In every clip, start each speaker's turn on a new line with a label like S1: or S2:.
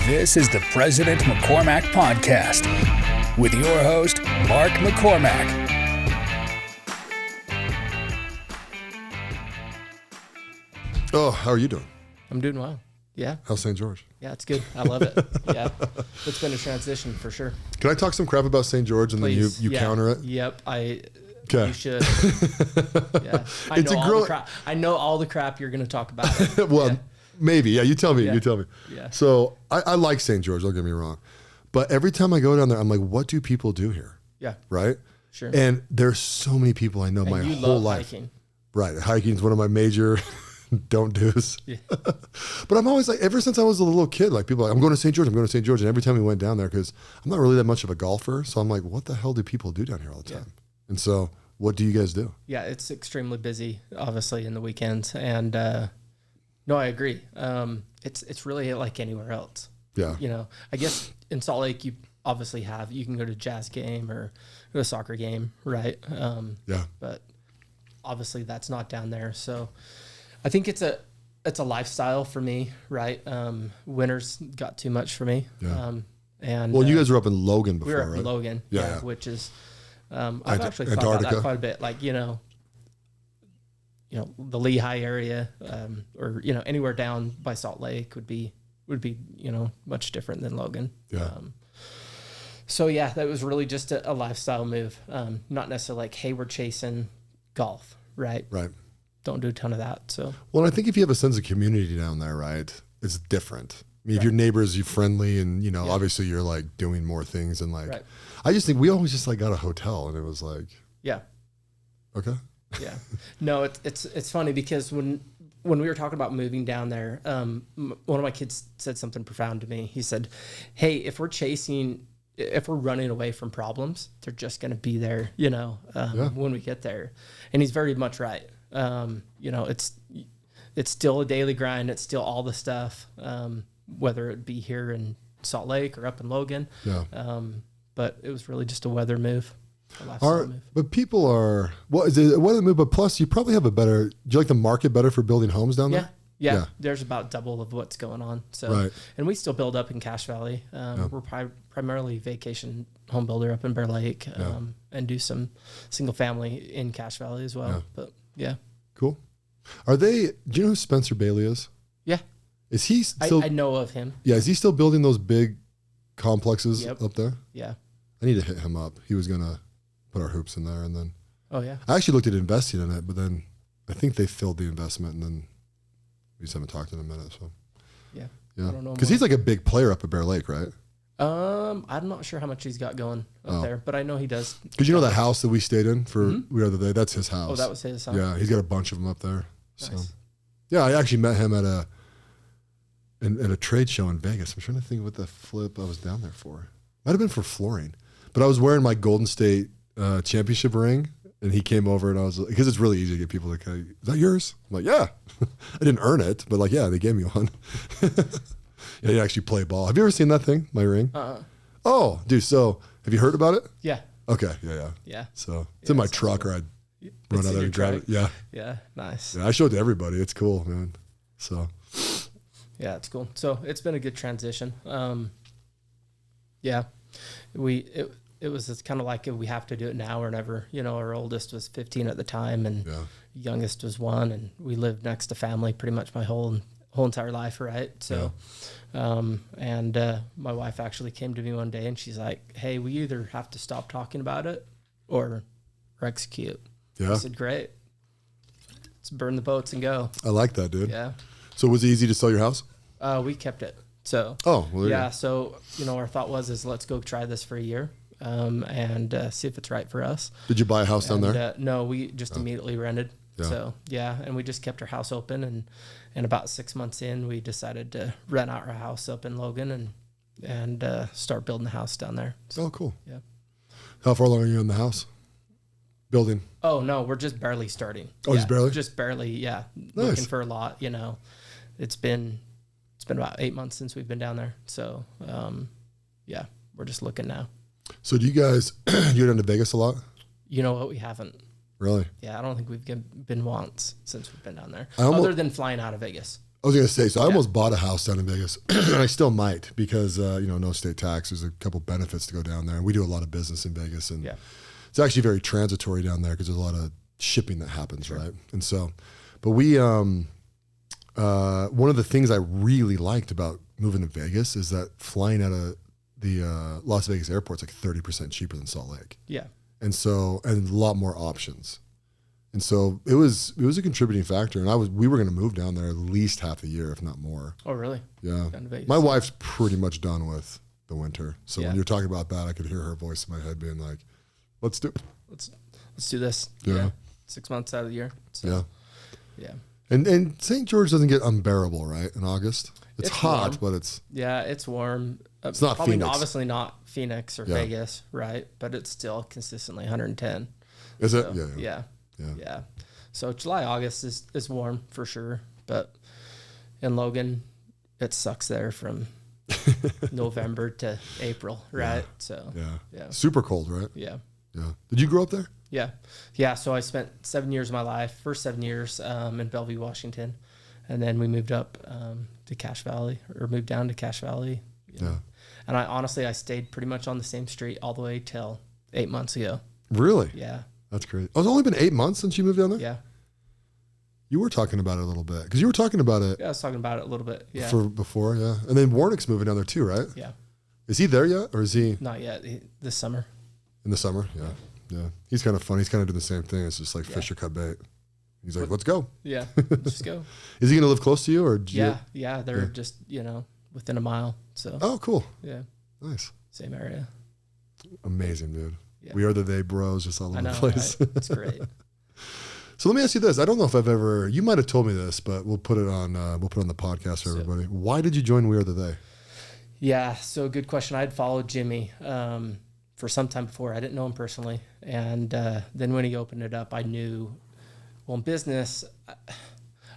S1: This is the President McCormack Podcast with your host, Mark McCormack.
S2: Oh, how are you doing?
S3: I'm doing well. Yeah.
S2: How's St. George?
S3: Yeah, it's good. I love it. Yeah. It's been a transition for sure.
S2: Can I talk some crap about St. George and
S3: Please.
S2: then you counter it?
S3: Yep.
S2: Okay.
S3: You should. Yeah. I know all the crap you're going to talk about.
S2: Well,
S3: yeah.
S2: Maybe. Yeah, you tell me.
S3: Yeah.
S2: You tell me.
S3: Yeah.
S2: So I like St. George, don't get me wrong. But every time I go down there, I'm like, what do people do here?
S3: Yeah.
S2: Right?
S3: Sure.
S2: And there's so many people I know
S3: And
S2: my
S3: you
S2: whole
S3: love
S2: life.
S3: hiking.
S2: Right. Hiking's one of my major don't do's.
S3: Yeah.
S2: But I'm always like, ever since I was a little kid, like people are like, I'm going to St. George, I'm going to St. George. And every time we went down there, because I'm not really that much of a golfer. So I'm like, what the hell do people do down here all the time? And so what do you guys do?
S3: Yeah, it's extremely busy, obviously, in the weekends. And no, I agree. It's really like anywhere else.
S2: Yeah.
S3: You know, I guess in Salt Lake, you can go to a jazz game or a soccer game, right?
S2: Yeah.
S3: But obviously that's not down there. So I think it's a lifestyle for me, right? Winter's got too much for me.
S2: Yeah.
S3: And
S2: Well, you guys were up in Logan before,
S3: we were up
S2: right?
S3: in Logan,
S2: Yeah.
S3: which is, I've actually thought
S2: Antarctica.
S3: about that quite a bit. Like, you know, the Lehigh area, or, anywhere down by Salt Lake would be, much different than Logan.
S2: Yeah.
S3: So yeah, that was really just a lifestyle move. Not necessarily like, hey, we're chasing golf, right?
S2: Right.
S3: Don't do a ton of that. So
S2: Well, I think if you have a sense of community down there, right, it's different. I mean, if your neighbors, you're friendly and, obviously you're like doing more things and like,
S3: Right.
S2: I just think we always just like got a hotel and it was like,
S3: yeah.
S2: okay.
S3: Yeah. No, it's funny because when we were talking about moving down there, one of my kids said something profound to me. He said, hey, if we're running away from problems, they're just going to be there, when we get there. And he's very much right. It's still a daily grind. It's still all the stuff, whether it be here in Salt Lake or up in Logan.
S2: Yeah.
S3: But it was really just a weather move. A lifestyle move.
S2: But people are, is it a weather move? But plus you probably have do you like the market better for building homes down there?
S3: Yeah. There's about double of what's going on. So,
S2: Right.
S3: And we still build up in Cache Valley. We're primarily vacation home builder up in Bear Lake, and do some single family in Cache Valley as well.
S2: Yeah.
S3: But yeah.
S2: Cool. Do you know who Spencer Bailey is?
S3: Yeah.
S2: Is he still,
S3: I know of him.
S2: yeah, is he still building those big complexes up there?
S3: Yeah.
S2: I need to hit him up. He was going to put our hoops in there and then.
S3: Oh yeah.
S2: I actually looked at investing in it, but then I think they filled the investment and then we just haven't talked in a minute. So
S3: Yeah.
S2: yeah,
S3: I don't know
S2: because he's like a big player up at Bear Lake, right?
S3: I'm not sure how much he's got going up there, but I know he does.
S2: Because the house that we stayed in for the other day, that's his house.
S3: Oh, that was his house.
S2: Yeah, he's got a bunch of them up there.
S3: Nice.
S2: So yeah, I actually met him at a trade show in Vegas. I'm trying to think what the flip I was down there for. Might have been for flooring, but I was wearing my Golden State championship ring. And he came over and I was like, because it's really easy to get people to is that yours? I'm like, yeah. I didn't earn it, but like, yeah, they gave me one. Yeah, you actually play ball. Have you ever seen that thing, my ring? Oh, dude. So have you heard about it?
S3: Yeah.
S2: Okay. Yeah.
S3: Yeah.
S2: So it's in my truck or I'd run out there and grab it. Yeah.
S3: Yeah. Nice.
S2: Yeah. I show it to everybody. It's cool, man. So.
S3: Yeah, it's cool. So it's been a good transition. Yeah. It was kind of like we have to do it now or never. Our oldest was 15 at the time, and youngest was 1, and we lived next to family pretty much my whole entire life, right? So, and my wife actually came to me one day, and she's like, "Hey, we either have to stop talking about it or execute."
S2: Yeah.
S3: I said, "Great, let's burn the boats and go."
S2: I like that, dude.
S3: Yeah.
S2: So was it easy to sell your house?
S3: We kept it. So.
S2: Oh, well, there you go.
S3: So our thought was let's go try this for a year. And see if it's right for us.
S2: Did you buy a house down there?
S3: No, we just immediately rented.
S2: Yeah.
S3: So and we just kept our house open, and about 6 months in, we decided to rent out our house up in Logan and start building the house down there. So,
S2: Oh, cool.
S3: Yeah.
S2: How far along are you in the house? Building?
S3: Oh no, we're just barely starting.
S2: Oh, just barely?
S3: Just barely. Yeah.
S2: Nice.
S3: Looking for a lot. It's been about 8 months since we've been down there. So we're just looking now.
S2: So do you guys, you go down to Vegas a lot?
S3: You know what? We haven't.
S2: Really?
S3: Yeah, I don't think we've been once since we've been down there,
S2: other
S3: than flying out of Vegas.
S2: I was going to say, so I almost bought a house down in Vegas, and I still might because, no state tax. There's a couple benefits to go down there. And we do a lot of business in Vegas, and it's actually very transitory down there because there's a lot of shipping that happens, right? And so, but we, one of the things I really liked about moving to Vegas is that flying out of the Las Vegas airport's like 30% cheaper than Salt Lake.
S3: Yeah.
S2: And so, and a lot more options. And so it was a contributing factor. And we were going to move down there at least half a year, if not more.
S3: Oh, really?
S2: Yeah. My wife's pretty much done with the winter. So when you're talking about that, I could hear her voice in my head being like, let's do
S3: this. Yeah. 6 months out of the year. So, yeah. And
S2: St. George doesn't get unbearable, right? In August. It's hot,
S3: warm.
S2: but it's
S3: warm.
S2: It's not
S3: probably
S2: Phoenix.
S3: Obviously not Phoenix or Vegas, right? But it's still consistently 110.
S2: Is
S3: so,
S2: it?
S3: Yeah. So July, August is warm for sure, but in Logan, it sucks there from November to April, right? So
S2: super cold, right?
S3: Yeah.
S2: Did you grow up there?
S3: Yeah. So I spent 7 years of my life, first 7 years in Bellevue, Washington, and then we moved up to Cache Valley, or moved down to Cache Valley. Yeah. And I stayed pretty much on the same street all the way till 8 months ago.
S2: Really?
S3: Yeah.
S2: That's great. Oh, it's only been 8 months since you moved down there?
S3: Yeah.
S2: You were talking about it a little bit, because you were talking about it.
S3: Yeah, I was talking about it a little bit. Yeah.
S2: Before, yeah. And then Warnick's moving down there too, right?
S3: Yeah.
S2: Is he there yet, or is he?
S3: Not yet. This summer.
S2: In the summer? Yeah. He's kind of fun. He's kind of doing the same thing. It's just like fish or cut bait. He's like, let's go.
S3: Yeah, just go.
S2: Is he going to live close to you, or?
S3: Yeah. They're just, within a mile. So.
S2: Oh, cool.
S3: Yeah.
S2: Nice.
S3: Same area.
S2: Amazing, dude.
S3: Yeah.
S2: We are the they bros, just all over the place.
S3: Right? It's great.
S2: So let me ask you this. I don't know if I've ever, you might have told me this, but we'll put it on the podcast for everybody. Why did you join We Are the They?
S3: Yeah. So good question. I had followed Jimmy for some time before. I didn't know him personally. And then when he opened it up, I knew, well, in business,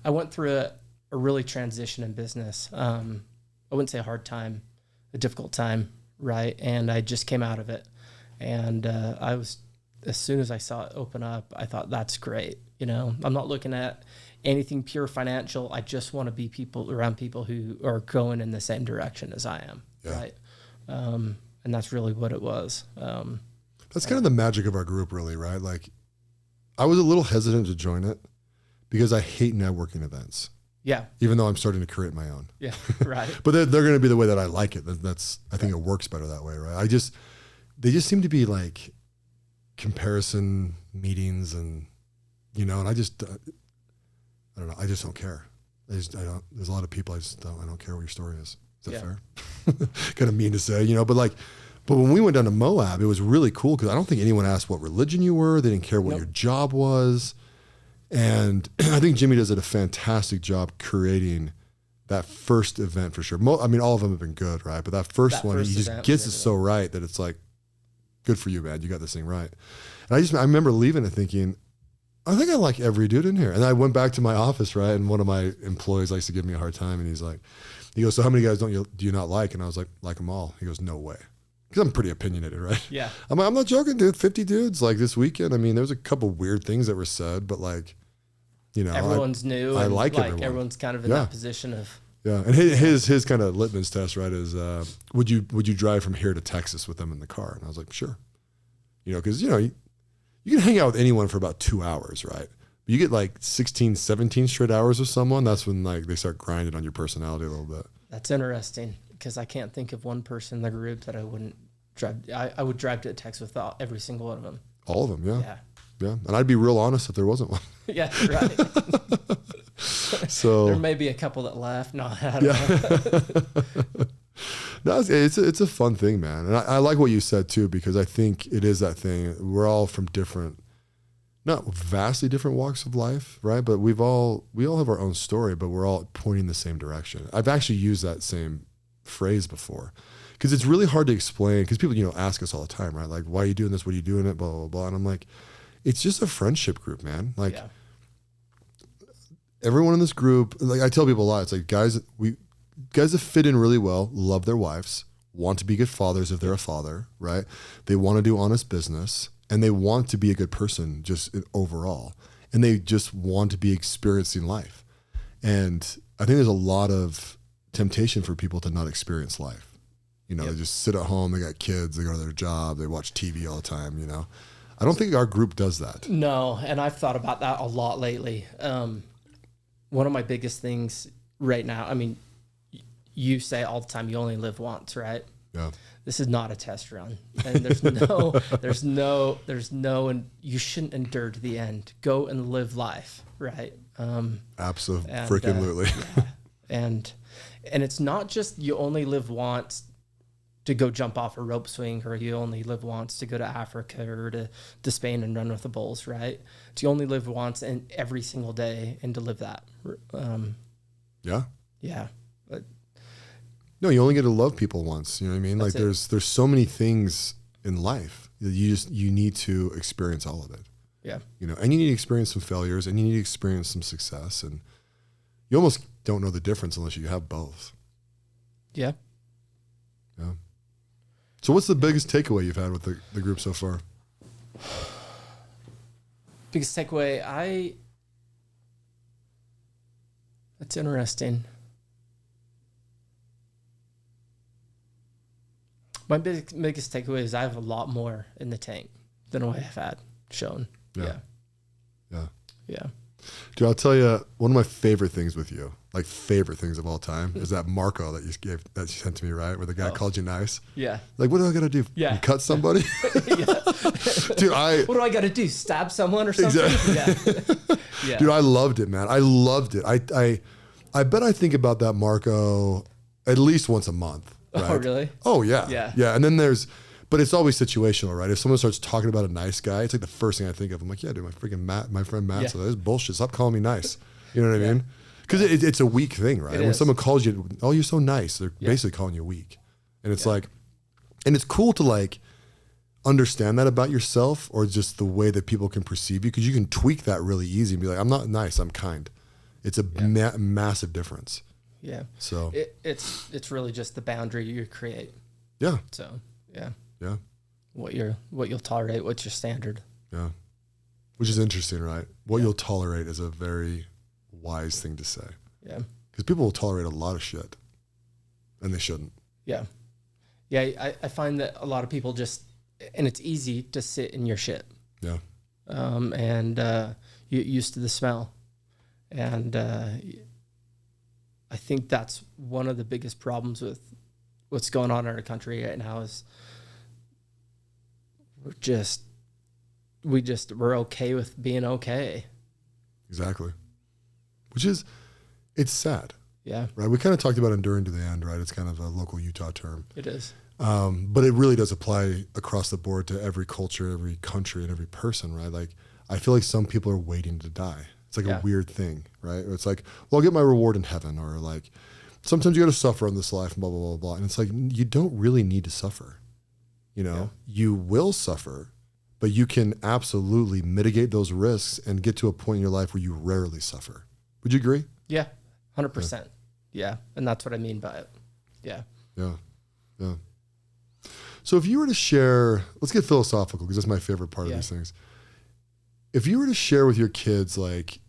S3: I went through a really transition in business. I wouldn't say a hard time, a difficult time. Right. And I just came out of it. And as soon as I saw it open up, I thought, that's great. I'm not looking at anything pure financial. I just want to be around people who are going in the same direction as I am. Yeah. Right. And that's really what it was.
S2: That's kind of the magic of our group, really, right? Like, I was a little hesitant to join it because I hate networking events.
S3: Yeah.
S2: Even though I'm starting to create my own.
S3: Yeah. Right.
S2: But they're going to be the way that I like it. I think it works better that way, right? They just seem to be like comparison meetings, and and I don't know. I just don't care. There's a lot of people I don't care what your story is. Is that fair? Kind of mean to say, but when we went down to Moab, it was really cool because I don't think anyone asked what religion you were. They didn't care what your job was. And I think Jimmy does a fantastic job creating that first event for sure. All of them have been good, right? But that first one, he just gets it so right that it's like, good for you, man. You got this thing right. And I remember leaving and thinking, I think I like every dude in here. And I went back to my office, right? And one of my employees likes to give me a hard time. And he goes, so how many guys do you not like? And I was like them all. He goes, no way. Because I'm pretty opinionated, right?
S3: Yeah.
S2: I'm not joking, dude. 50 dudes like this weekend. I mean, there was a couple weird things that were said, but
S3: everyone's new.
S2: I like everyone.
S3: Everyone's kind of in that position of.
S2: Yeah, and his kind of litmus test, right, is would you drive from here to Texas with them in the car? And I was like, sure. Because you can hang out with anyone for about 2 hours, right? But you get like 16, 17 straight hours with someone. That's when they start grinding on your personality a little bit.
S3: That's interesting because I can't think of one person in the group that I wouldn't drive. I would drive to Texas with every single one of them.
S2: All of them, yeah. Yeah, and I'd be real honest if there wasn't one.
S3: Yeah, right.
S2: So
S3: there may be a couple that left. No, I don't know.
S2: No, it's a fun thing, man. And I like what you said too, because I think it is that thing. We're all from not vastly different walks of life, right? But we all have our own story, but we're all pointing the same direction. I've actually used that same phrase before because it's really hard to explain because people, ask us all the time, right? Like, why are you doing this? What are you doing it? Blah, blah, blah. And I'm like, it's just a friendship group, man. Like everyone in this group, like I tell people a lot, it's like guys that fit in really well, love their wives, want to be good fathers if they're a father, right? They want to do honest business and they want to be a good person just overall. And they just want to be experiencing life. And I think there's a lot of temptation for people to not experience life. You know, they just sit at home, they got kids, they go to their job, they watch TV all the time, you know. I don't think our group does that.
S3: No, and I've thought about that a lot lately. One of my biggest things right now, I mean, you say all the time, you only live once, right?
S2: Yeah.
S3: This is not a test run. And there's no, and you shouldn't endure to the end. Go and live life, right?
S2: Absolutely.
S3: Yeah. And it's not just you only live once to go jump off a rope swing, or you only live once to go to Africa or to Spain and run with the bulls, right? It's you only live once and every single day, and to live that.
S2: Yeah.
S3: Yeah.
S2: No, you only get to love people once. You know what I mean? Like there's so many things in life that you need to experience all of it.
S3: Yeah.
S2: You know, and you need to experience some failures, and you need to experience some success, and you almost don't know the difference unless you have both.
S3: Yeah.
S2: Yeah. So what's the biggest takeaway you've had with the group so far?
S3: Biggest takeaway, that's interesting. My biggest takeaway is I have a lot more in the tank than what I have had shown. Yeah.
S2: Dude, I'll tell you, one of my favorite things with you, like favorite things of all time, is that Marco that you sent to me, right? Where the guy called you nice.
S3: Yeah.
S2: Like, what do I got to do?
S3: Yeah.
S2: You cut somebody?
S3: Yeah.
S2: Dude,
S3: what do I got to do? Stab someone or something? Exactly. Yeah.
S2: Dude, I loved it, man. I loved it. I bet I think about that Marco at least once a month. Right?
S3: Oh, really?
S2: Oh, yeah.
S3: Yeah.
S2: Yeah. And then but it's always situational, right? If someone starts talking about a nice guy, it's like the first thing I think of. I'm like, yeah, dude, my friend Matt, so that's bullshit. Stop calling me nice. You know what I mean? Because it's a weak thing, right? When someone calls you, oh, you're so nice, they're basically calling you weak. And it's like, and it's cool to like understand that about yourself, or just the way that people can perceive you, because you can tweak that really easy and be like, I'm not nice, I'm kind. It's a massive difference.
S3: Yeah.
S2: So
S3: it's really just the boundary you create.
S2: Yeah.
S3: So yeah.
S2: Yeah.
S3: What you'll tolerate, what's your standard.
S2: Yeah. Which is interesting, right? What you'll tolerate is a very wise thing to say.
S3: Yeah.
S2: Because people will tolerate a lot of shit, and they shouldn't.
S3: Yeah. Yeah. I find that a lot of people and it's easy to sit in your shit.
S2: Yeah.
S3: And you're used to the smell. And I think that's one of the biggest problems with what's going on in our country right now is we're okay with being okay.
S2: Exactly. It's sad.
S3: Yeah.
S2: Right. We kind of talked about enduring to the end, right? It's kind of a local Utah term.
S3: It is.
S2: But it really does apply across the board to every culture, every country, and every person, right? Like, I feel like some people are waiting to die. It's like a weird thing, right? It's like, well, I'll get my reward in heaven, or like, sometimes you got to suffer in this life, and blah, blah, blah, blah. And it's like, you don't really need to suffer. You know, you will suffer, but you can absolutely mitigate those risks and get to a point in your life where you rarely suffer. Would you agree?
S3: Yeah, 100%. Yeah, and that's what I mean by it. Yeah.
S2: Yeah. Yeah. So if you were to share, let's get philosophical, because that's my favorite part of these things. If you were to share with your kids, like,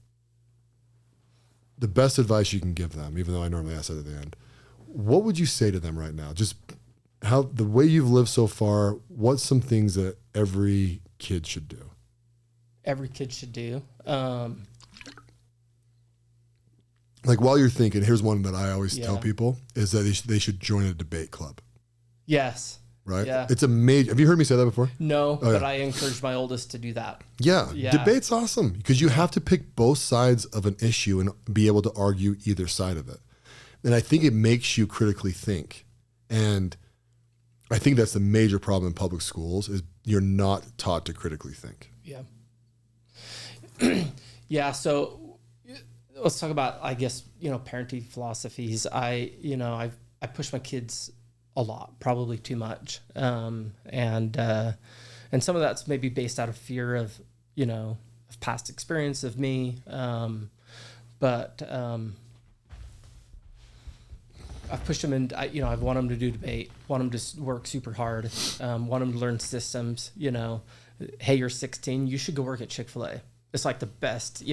S2: the best advice you can give them, even though I normally ask that at the end, what would you say to them right now? Just how the way you've lived so far, what's some things that every kid should do?
S3: Every kid should do.
S2: Like, while you're thinking, here's one that I always tell people, is that they should join a debate club.
S3: Yes.
S2: Right?
S3: Yeah.
S2: It's amazing. Have you heard me say that before?
S3: No, but I encourage my oldest to do that.
S2: Yeah. Debate's awesome, because you have to pick both sides of an issue and be able to argue either side of it. And I think it makes you critically think. And I think that's the major problem in public schools, is you're not taught to critically think.
S3: Yeah. Yeah. So let's talk about, I guess, parenting philosophies. I push my kids a lot, probably too much. And some of that's maybe based out of fear of past experience of me. But I've pushed them, and I want them to do debate, want them to work super hard, want them to learn systems. Hey, you're 16, you should go work at Chick-fil-A. It's like the best.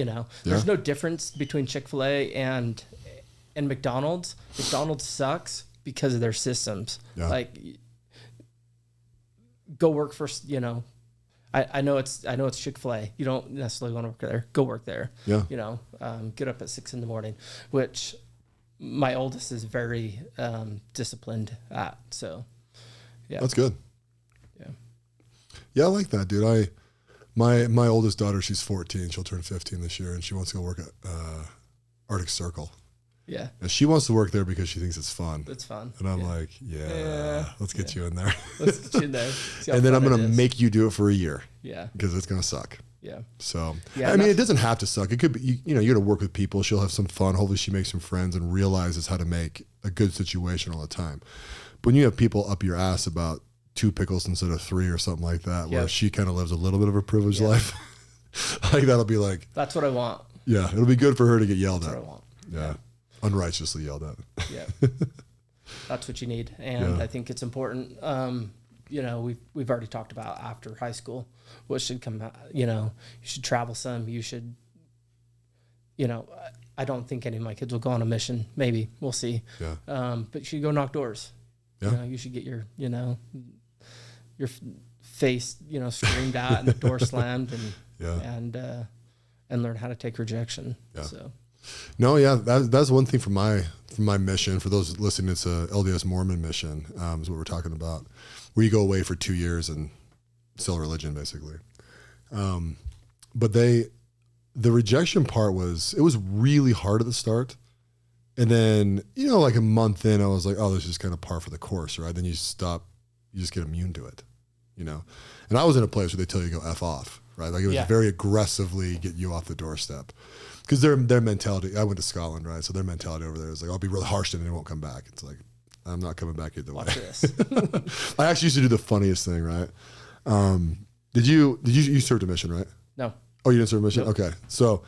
S3: There's no difference between Chick-fil-A and and McDonald's sucks because of their systems.
S2: Yeah.
S3: Like, go work for, I know it's Chick-fil-A. You don't necessarily want to work there. Go work there.
S2: Yeah.
S3: Get up at 6 a.m, which my oldest is very disciplined at. So, yeah.
S2: That's good.
S3: Yeah.
S2: Yeah, I like that, dude. My oldest daughter, she's 14. She'll turn 15 this year, and she wants to go work at Arctic Circle.
S3: Yeah.
S2: And she wants to work there because she thinks it's fun.
S3: It's fun.
S2: And I'm like, let's get you in there.
S3: Let's get you in there.
S2: And then I'm going to make you do it for a year.
S3: Yeah.
S2: Because it's going to suck.
S3: Yeah.
S2: So,
S3: yeah,
S2: I mean, it doesn't have to suck. It could be, you're going to work with people. She'll have some fun. Hopefully she makes some friends and realizes how to make a good situation all the time. But when you have people up your ass about 2 pickles instead of 3 or something like that, where she kind of lives a little bit of a privileged life, like that'll be like,
S3: that's what I want.
S2: Yeah. It'll be good for her to get yelled at.
S3: That's what I want.
S2: Yeah. Unrighteously yelled at.
S3: Yeah. That's what you need. And I think it's important. We've already talked about after high school, what should come out, you should travel some, you should, I don't think any of my kids will go on a mission. Maybe we'll see.
S2: Yeah.
S3: But you should go knock doors.
S2: Yeah.
S3: You should get your face, screamed at and the door slammed and learn how to take rejection.
S2: Yeah.
S3: So.
S2: No, yeah, that's one thing from my mission. For those listening, it's a LDS Mormon mission, is what we're talking about, where you go away for 2 years and sell religion, basically. But the rejection part was really hard at the start. And then, like a month in, I was like, oh, this is kind of par for the course, right? Then you stop, you just get immune to it, And I was in a place where they tell you to go F off, right? Like it was very aggressively get you off the doorstep. Because their mentality, I went to Scotland, right? So their mentality over there is like, I'll be really harsh and it won't come back. It's like, I'm not coming back either way.
S3: Watch this.
S2: I actually used to do the funniest thing, right? Did you served a mission, right?
S3: No.
S2: Oh, you didn't serve a mission?
S3: Nope.
S2: Okay. So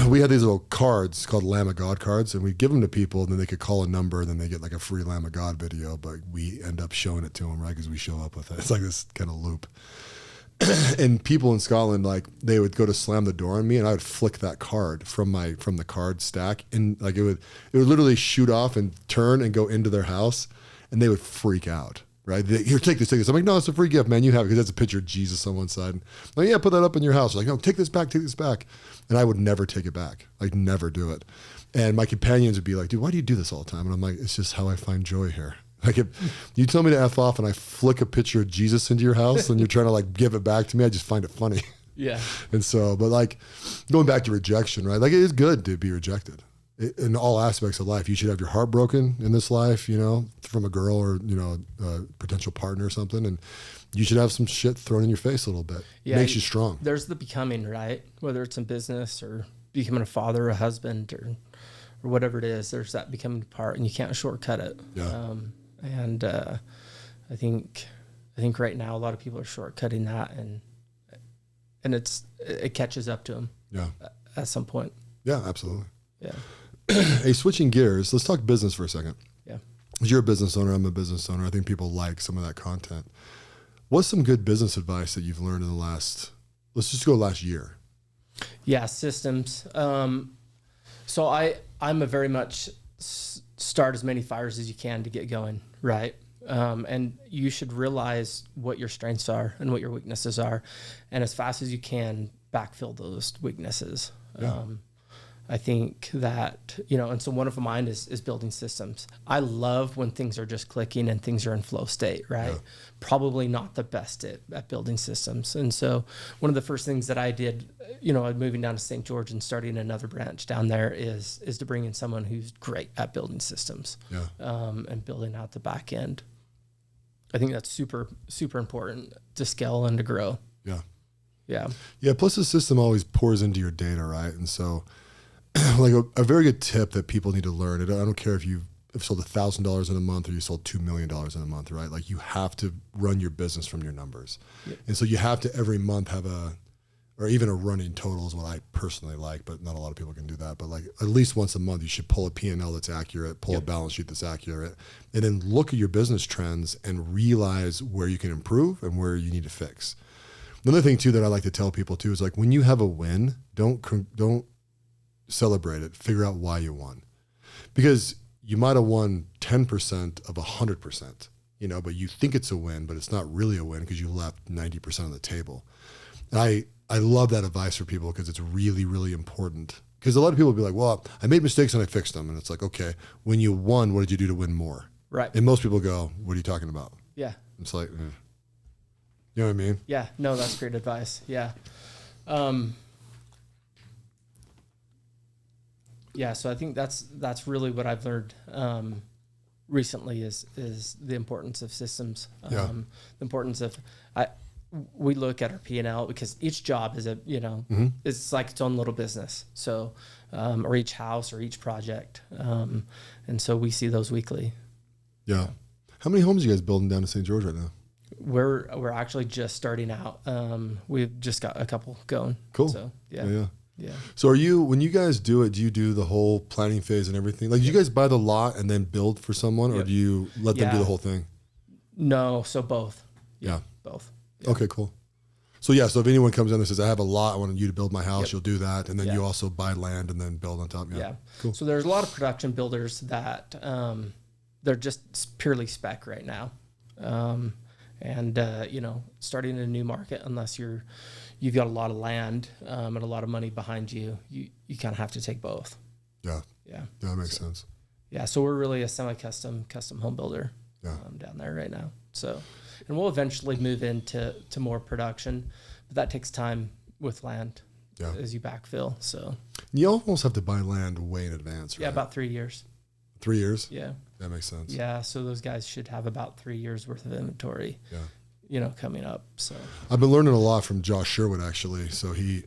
S2: we had these little cards called Lamb of God cards, and we'd give them to people, and then they could call a number, and then they get like a free Lamb of God video, but we end up showing it to them, right? Because we show up with it. It's like this kind of loop. And people in Scotland, like they would go to slam the door on me, and I would flick that card from the card stack, and like it would literally shoot off and turn and go into their house, and they would freak out. Right? Here, take this. I'm like, no, it's a free gift, man. You have it, because that's a picture of Jesus on one side. I'm like, yeah, put that up in your house. Like, no, take this back. And I would never take it back. Like, never do it. And my companions would be like, dude, why do you do this all the time? And I'm like, it's just how I find joy here. Like, if you tell me to F off and I flick a picture of Jesus into your house and you're trying to like give it back to me, I just find it funny.
S3: Yeah.
S2: And so, but like going back to rejection, right? Like it is good to be rejected in all aspects of life. You should have your heart broken in this life, from a girl or, a potential partner or something. And you should have some shit thrown in your face a little bit. Yeah, makes you strong.
S3: There's the becoming, right? Whether it's in business or becoming a father, a husband, or whatever it is, there's that becoming part, and you can't shortcut it.
S2: Yeah.
S3: I think right now a lot of people are shortcutting that, and it catches up to them.
S2: Yeah.
S3: At some point.
S2: Yeah, absolutely.
S3: Yeah.
S2: Hey, switching gears, let's talk business for a second.
S3: Yeah.
S2: You're a business owner. I'm a business owner. I think people like some of that content. What's some good business advice that you've learned in the last year? Yeah,
S3: systems. So I'm a very much start as many fires as you can to get going, right? And you should realize what your strengths are and what your weaknesses are, and as fast as you can backfill those weaknesses.
S2: Yeah.
S3: I think that, and so one of mine is building systems. I love when things are just clicking and things are in flow state, right? Yeah. Probably not the best at building systems. And so one of the first things that I did, moving down to St. George and starting another branch down there is to bring in someone who's great at building systems.
S2: Yeah.
S3: And building out the back end. I think that's super, super important to scale and to grow.
S2: Yeah.
S3: Yeah.
S2: Yeah. Plus the system always pours into your data, right? And so like a very good tip that people need to learn. I don't care if you've sold $1,000 in a month or you sold $2 million in a month, right? Like you have to run your business from your numbers. Yep. And so you have to every month have or even a running total is what I personally like, but not a lot of people can do that. But like at least once a month, you should pull a P&L that's accurate, pull a balance sheet that's accurate, and then look at your business trends and realize where you can improve and where you need to fix. Another thing too that I like to tell people too is like when you have a win, don't celebrate it. Figure out why you won. because you might have won 10% of 100%, you know, but you think it's a win, but it's not really a win because you left 90% on the table. And I love that advice for people because it's really, really important. Because a lot of people will be like, well, I made mistakes and I fixed them. And it's like, okay, when you won, what did you do to win more?
S3: Right.
S2: And most people go, what are you talking about?
S3: Yeah.
S2: It's like, you know what I mean?
S3: Yeah. No, that's great advice. Yeah. Yeah. So I think that's really what I've learned recently is the importance of systems. The importance of we look at our P&L because each job is it's like its own little business. So, or each house or each project. And so we see those weekly.
S2: Yeah. How many homes are you guys building down in St. George right now?
S3: We're actually just starting out. We've just got a couple going.
S2: Cool.
S3: So
S2: Yeah.
S3: Yeah.
S2: So when you guys do it, do you do the whole planning phase and everything? Like, do you guys buy the lot and then build for someone, or do you let them do the whole thing?
S3: No. So both.
S2: Yeah.
S3: Both.
S2: Yeah. Okay, cool. So so if anyone comes in and says, I have a lot, I want you to build my house, you'll do that. And then you also buy land and then build on top.
S3: Yeah.
S2: Cool.
S3: So there's a lot of production builders that they're just purely spec right now. Starting in a new market, unless you've got a lot of land and a lot of money behind you, you kind of have to take both.
S2: Yeah.
S3: Yeah.
S2: Yeah, that makes sense.
S3: Yeah. So we're really a custom home builder down there right now. So, and we'll eventually move into more production, but that takes time with land as you backfill. So
S2: you almost have to buy land way in advance, right?
S3: Yeah, about 3 years.
S2: 3 years?
S3: Yeah.
S2: That makes sense.
S3: Yeah. So those guys should have about 3 years worth of inventory.
S2: Yeah.
S3: Coming up. So
S2: I've been learning a lot from Josh Sherwood, actually. So do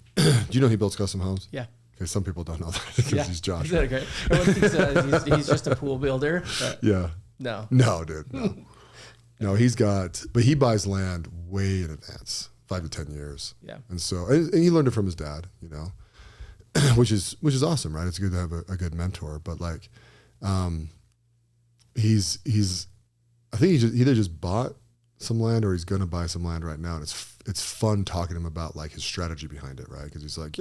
S2: you know he builds custom homes?
S3: Yeah.
S2: Okay, some people don't know that because he's Josh.
S3: Right? Great. Everyone thinks he's just a pool builder.
S2: Yeah. No, dude. No. No, but he buys land way in advance, 5 to 10 years.
S3: Yeah.
S2: And so, and he learned it from his dad, which is awesome, right? It's good to have a good mentor, but like, I think he either just bought some land or he's going to buy some land right now. And it's fun talking to him about like his strategy behind it, right? Because he's like,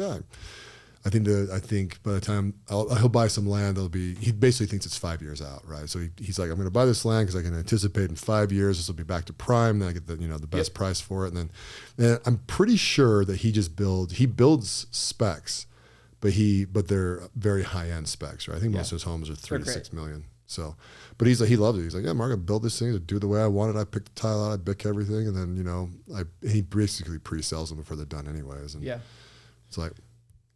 S2: I think by the time he'll buy some land, he basically thinks it's 5 years out, right? So he's like, I'm going to buy this land because I can anticipate in 5 years this will be back to prime. Then I get the best price for it. And I'm pretty sure that he builds specs, but they're very high end specs, right? I think most of his homes are 3 to 6 million. So, but he's like, he loves it. He's like, yeah, Mark, I built this thing to do it the way I want it. I picked the tile out, I pick everything, and then he basically pre-sells them before they're done anyways. And it's like.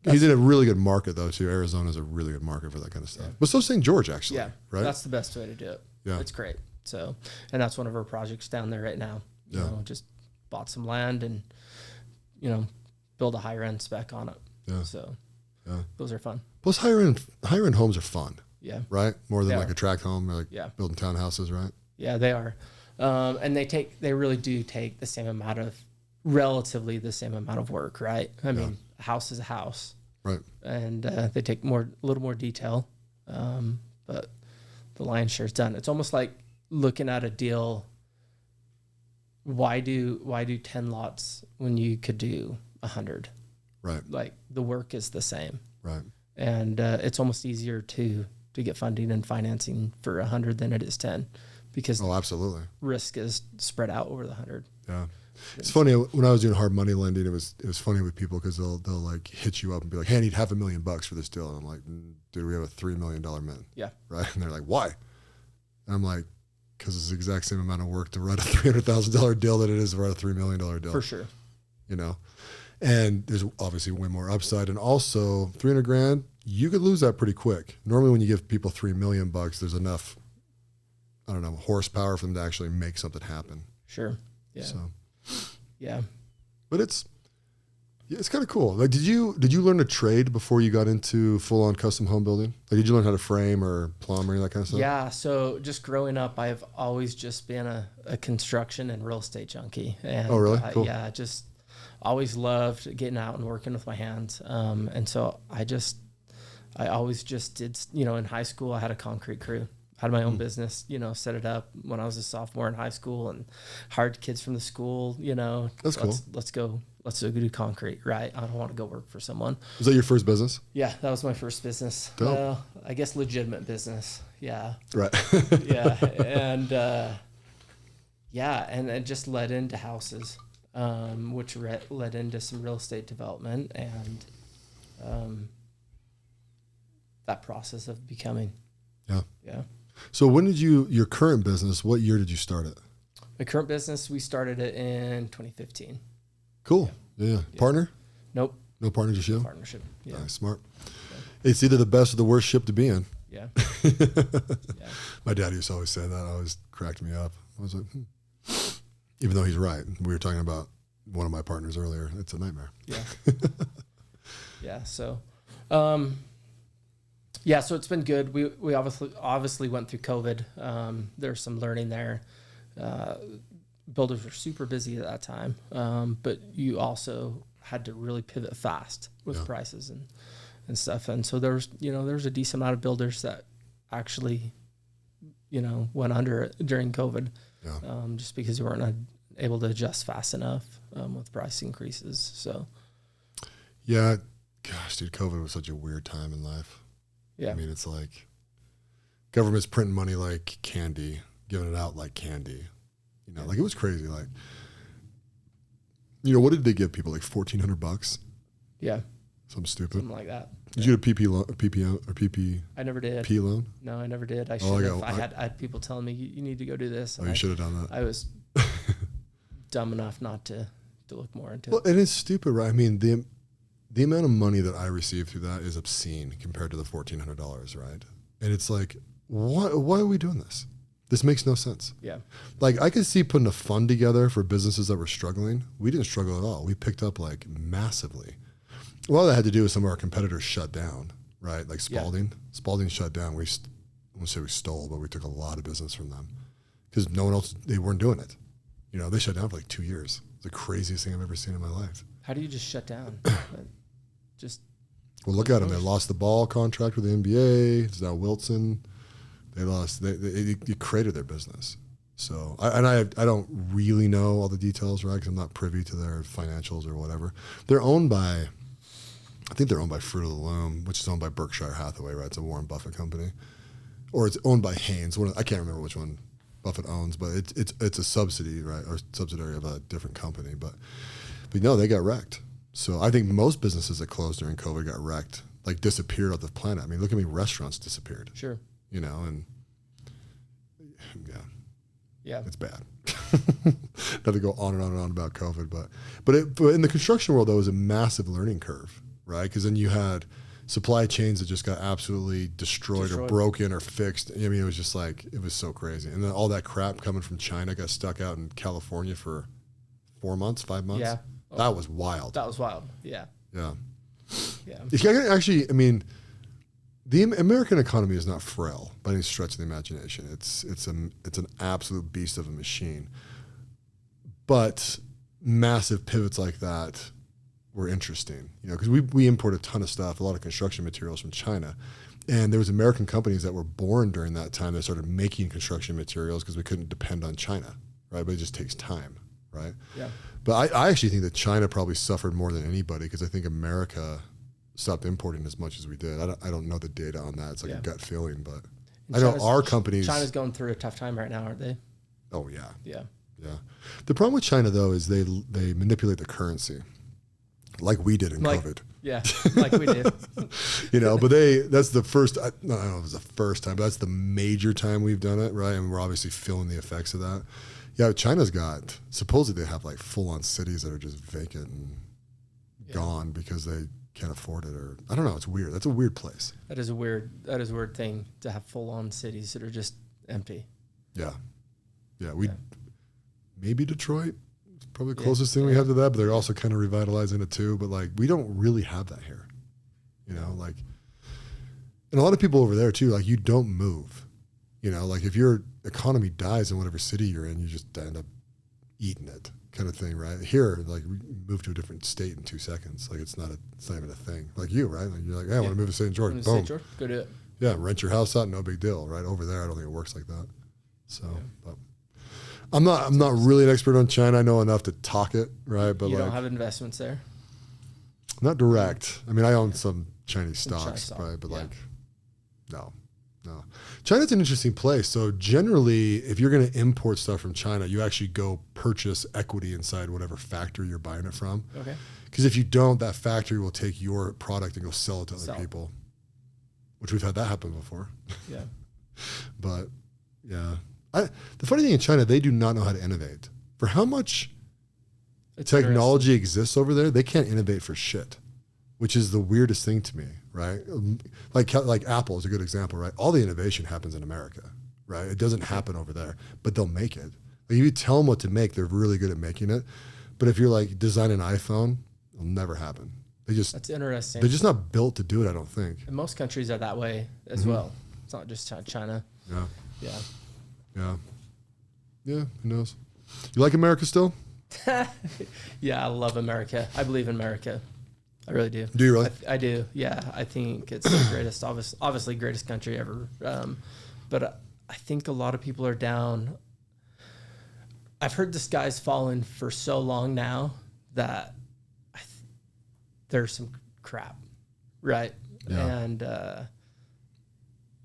S2: He's in a really good market, though, too. Arizona's a really good market for that kind of stuff. But so is St. George, actually. Yeah, right?
S3: That's the best way to do it. Yeah. It's great. So, and that's one of our projects down there right now. You know, just bought some land and, build a higher end spec on it. Yeah. So, those are fun.
S2: Plus, higher end homes are fun.
S3: Yeah.
S2: Right? More than like a tract home or like building townhouses, right?
S3: Yeah, they are. And they really do take relatively the same amount of work, right? I mean, a house is a house.
S2: Right.
S3: And they take a little more detail, but the lion's share is done. It's almost like looking at a deal. Why do 10 lots when you could do 100?
S2: Right.
S3: Like the work is the same.
S2: Right.
S3: And it's almost easier to get funding and financing for 100 than it is 10, because
S2: absolutely,
S3: risk is spread out over the 100.
S2: Yeah. It's funny, when I was doing hard money lending, it was funny with people because they'll like hit you up and be like, hey, I need $500,000 for this deal. And I'm like, dude, we have a $3 million min. Yeah. Right. And they're like, why? And I'm like, because it's the exact same amount of work to run a $300,000 deal that it is to run a $3 million deal.
S3: For sure.
S2: And there's obviously way more upside. And also $300,000, you could lose that pretty quick. Normally when you give people $3 million, there's enough, I don't know, horsepower for them to actually make something happen.
S3: Sure. Yeah.
S2: So.
S3: Yeah,
S2: but it's kind of cool. Like, did you learn a trade before you got into full on custom home building? Like, did you learn how to frame or plumb or any of that kind of stuff?
S3: Yeah. So just growing up, I've always just been a construction and real estate junkie. And,
S2: oh, really? Cool.
S3: Yeah, just always loved getting out and working with my hands. And so I always just did. In high school, I had a concrete crew. Had my own business, set it up when I was a sophomore in high school and hired kids from the school,
S2: That's cool.
S3: Let's let's do concrete, right? I don't want to go work for someone.
S2: Was that your first business?
S3: Yeah, that was my first business.
S2: Dope.
S3: I guess legitimate business. Yeah.
S2: Right.
S3: Yeah. And and it just led into houses, which led into some real estate development and that process of becoming.
S2: Yeah.
S3: Yeah.
S2: So when did your current business, what year did you start it?
S3: My current business, we started it in 2015.
S2: Cool. Yeah. Partner?
S3: Nope.
S2: No partner, just you?
S3: Partnership. Yeah.
S2: Nice, smart. Yeah. It's either the best or the worst ship to be in.
S3: Yeah.
S2: My dad used to always say that. It always cracked me up. I was like, even though he's right. We were talking about one of my partners earlier. It's a nightmare.
S3: Yeah. Yeah. So, so it's been good. We obviously went through COVID. There's some learning there. Builders were super busy at that time. But you also had to really pivot fast with prices and stuff. And so there's a decent amount of builders that actually, went under during COVID, just because you weren't able to adjust fast enough with price increases. So,
S2: yeah, gosh, dude, COVID was such a weird time in life.
S3: Yeah,
S2: I mean, it's like government's printing money like candy, giving it out like candy. Like it was crazy. Like, what did they give people? Like $1,400?
S3: Yeah,
S2: something stupid,
S3: something like that.
S2: Did you get a PP?
S3: I never did.
S2: P loan?
S3: No, I never did. I should have. I had people telling me you need to go do this.
S2: You should have done that.
S3: I was dumb enough not to look more into it.
S2: And it's stupid, right? I mean, the amount of money that I received through that is obscene compared to the $1,400, right? And it's like, why are we doing this? This makes no sense.
S3: Yeah.
S2: Like I could see putting a fund together for businesses that were struggling. We didn't struggle at all. We picked up like massively. Well, that had to do with some of our competitors shut down, right? Like Spalding. Yeah. Spalding shut down. I won't say we stole, but we took a lot of business from them because no one else, they weren't doing it. They shut down for like 2 years. It's the craziest thing I've ever seen in my life.
S3: How do you just shut down?
S2: Well, look at them. They lost the ball contract with the NBA. It's now Wilson. They lost. They created their business. So I don't really know all the details, right? Because I'm not privy to their financials or whatever. They're owned by, I think they're owned by Fruit of the Loom, which is owned by Berkshire Hathaway, right? It's a Warren Buffett company, or it's owned by Haynes. I can't remember which one Buffett owns, but it's a subsidy, right, or subsidiary of a different company. But no, they got wrecked. So I think most businesses that closed during COVID got wrecked, like disappeared off the planet. I mean, look at me, restaurants disappeared.
S3: Sure.
S2: And
S3: yeah,
S2: it's bad. Not to go on and on and on about COVID, but in the construction world, that was a massive learning curve, right? Because then you had supply chains that just got absolutely destroyed or broken or fixed. I mean, it was just like, it was so crazy. And then all that crap coming from China got stuck out in California for 5 months.
S3: Yeah.
S2: That was wild.
S3: Yeah.
S2: Yeah.
S3: Yeah.
S2: Actually, I mean, the American economy is not frail by any stretch of the imagination. It's an absolute beast of a machine. But massive pivots like that were interesting, because we import a ton of stuff, a lot of construction materials from China. And there was American companies that were born during that time that started making construction materials because we couldn't depend on China, right? But it just takes time, right?
S3: Yeah.
S2: But I actually think that China probably suffered more than anybody because I think America stopped importing as much as we did. I don't know the data on that. It's like a gut feeling, but I know our companies.
S3: China's going through a tough time right now, aren't they?
S2: Oh yeah.
S3: Yeah.
S2: Yeah. The problem with China though is they manipulate the currency, like we did in COVID.
S3: Yeah, like we did.
S2: But that's the first. I don't know if it's the first time, but that's the major time we've done it, right? And we're obviously feeling the effects of that. Yeah, China's got supposedly they have like full-on cities that are just vacant and gone because they can't afford it, or I don't know. It's weird. That's a weird place.
S3: That is a weird thing to have full-on cities that are just empty.
S2: Yeah. Maybe Detroit. It's probably the closest thing we have to that, but they're also kind of revitalizing it too. But like, we don't really have that here, like, and a lot of people over there too, like you don't move, like if your economy dies in whatever city you're in, you just end up eating it kind of thing, right? Here, like we move to a different state in 2 seconds. Like it's not even a thing. Like you, right? Like you're like, hey, I want to move to St. George. Boom.
S3: St. George, go do it.
S2: Yeah, rent your house out, no big deal, right? Over there, I don't think it works like that. So, but I'm not really an expert on China. I know enough to talk it, right? But
S3: you don't have investments there?
S2: Not direct. I mean, I own some Chinese stocks, right? But no. China's an interesting place. So generally, if you're going to import stuff from China, you actually go purchase equity inside whatever factory you're buying it from.
S3: Okay.
S2: Because if you don't, that factory will take your product and go sell it to other people, which we've had that happen before.
S3: Yeah.
S2: But yeah, the funny thing in China, they do not know how to innovate. For how much technology exists over there, they can't innovate for shit, which is the weirdest thing to me, right? Like Apple is a good example, right? All the innovation happens in America, right? It doesn't happen over there, but they'll make it. Like if you tell them what to make, they're really good at making it. But if you're like design an iPhone, it'll never happen. That's
S3: interesting.
S2: They're just not built to do it, I don't think.
S3: And most countries are that way as well. It's not just China.
S2: Yeah. Who knows? You like America still?
S3: Yeah, I love America. I believe in America. I really do.
S2: Do you really?
S3: I do. Yeah, I think it's the greatest, obviously greatest country ever. But I think a lot of people are down. I've heard the sky's fallen for so long now that there's some crap, right?
S2: Yeah.
S3: And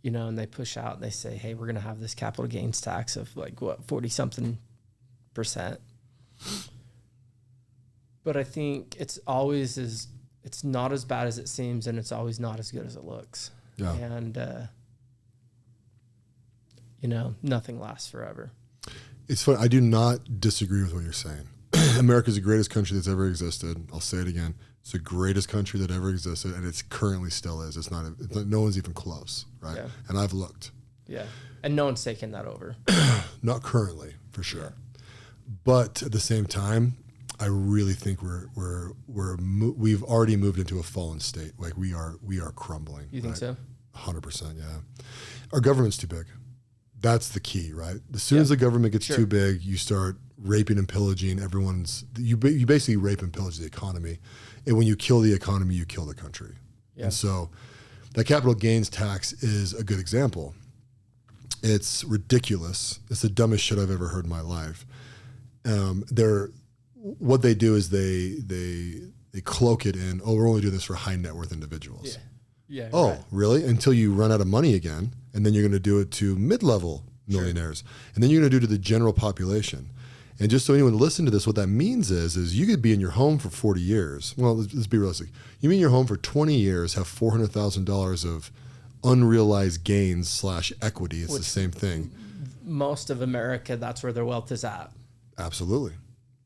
S3: and they push out and they say, hey, we're going to have this capital gains tax of 40-something%. But I think it's not as bad as it seems, and it's always not as good as it looks.
S2: Yeah.
S3: And, nothing lasts forever.
S2: It's funny. I do not disagree with what you're saying. America's the greatest country that's ever existed. I'll say it again. It's the greatest country that ever existed, and it's currently still is. No one's even close, right? Yeah. And I've looked.
S3: Yeah. And no one's taken that over.
S2: Not currently, for sure. Yeah. But at the same time, I really think we've already moved into a fallen state. Like we are crumbling.
S3: You think so?
S2: 100%, yeah. Our government's too big. That's the key, right? As soon as the government gets too big, you start raping and pillaging you basically rape and pillage the economy. And when you kill the economy, you kill the country. Yeah. And so that capital gains tax is a good example. It's ridiculous. It's the dumbest shit I've ever heard in my life. What they do is they cloak it in, we're only doing this for high net worth individuals.
S3: Yeah.
S2: Right. Really? Until you run out of money again, and then you're going to do it to mid-level millionaires, and then you're going to do it to the general population. And just so anyone listen to this, what that means is you could be in your home for 40 years. Well, let's be realistic. You mean your home for 20 years, have $400,000 of unrealized gains / equity. It's the same thing.
S3: Most of America, that's where their wealth is at.
S2: Absolutely.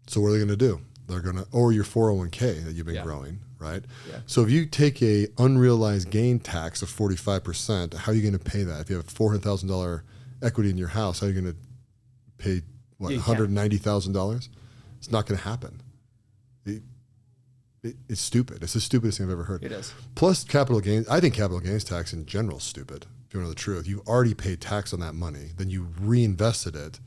S2: So what are they going to do? They're going to, or your 401k that you've been growing, right? Yeah. So if you take a unrealized gain tax of 45%, how are you going to pay that? If you have $400,000 equity in your house, how are you going to pay $190,000? It's not going to happen. It's stupid. It's the stupidest thing I've ever heard.
S3: It is.
S2: Plus capital gains. I think capital gains tax in general is stupid. If you want to know the truth, you already paid tax on that money, then you reinvested it,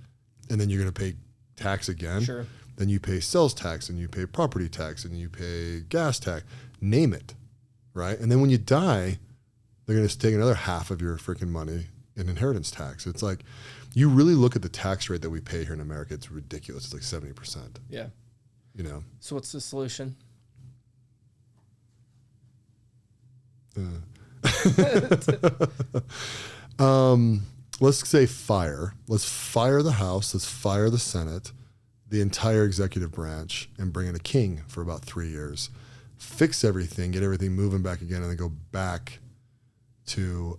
S2: and then you're going to pay tax again.
S3: Sure.
S2: Then you pay sales tax, and you pay property tax, and you pay gas tax. Name it, right? And then when you die, they're going to take another half of your freaking money in inheritance tax. It's like, you really look at the tax rate that we pay here in America, it's ridiculous. It's like 70%.
S3: Yeah. So what's the solution?
S2: Let's say fire. Let's fire the House. Let's fire the Senate, the entire executive branch, and bring in a king for about 3 years. Fix everything, get everything moving back again, and then go back to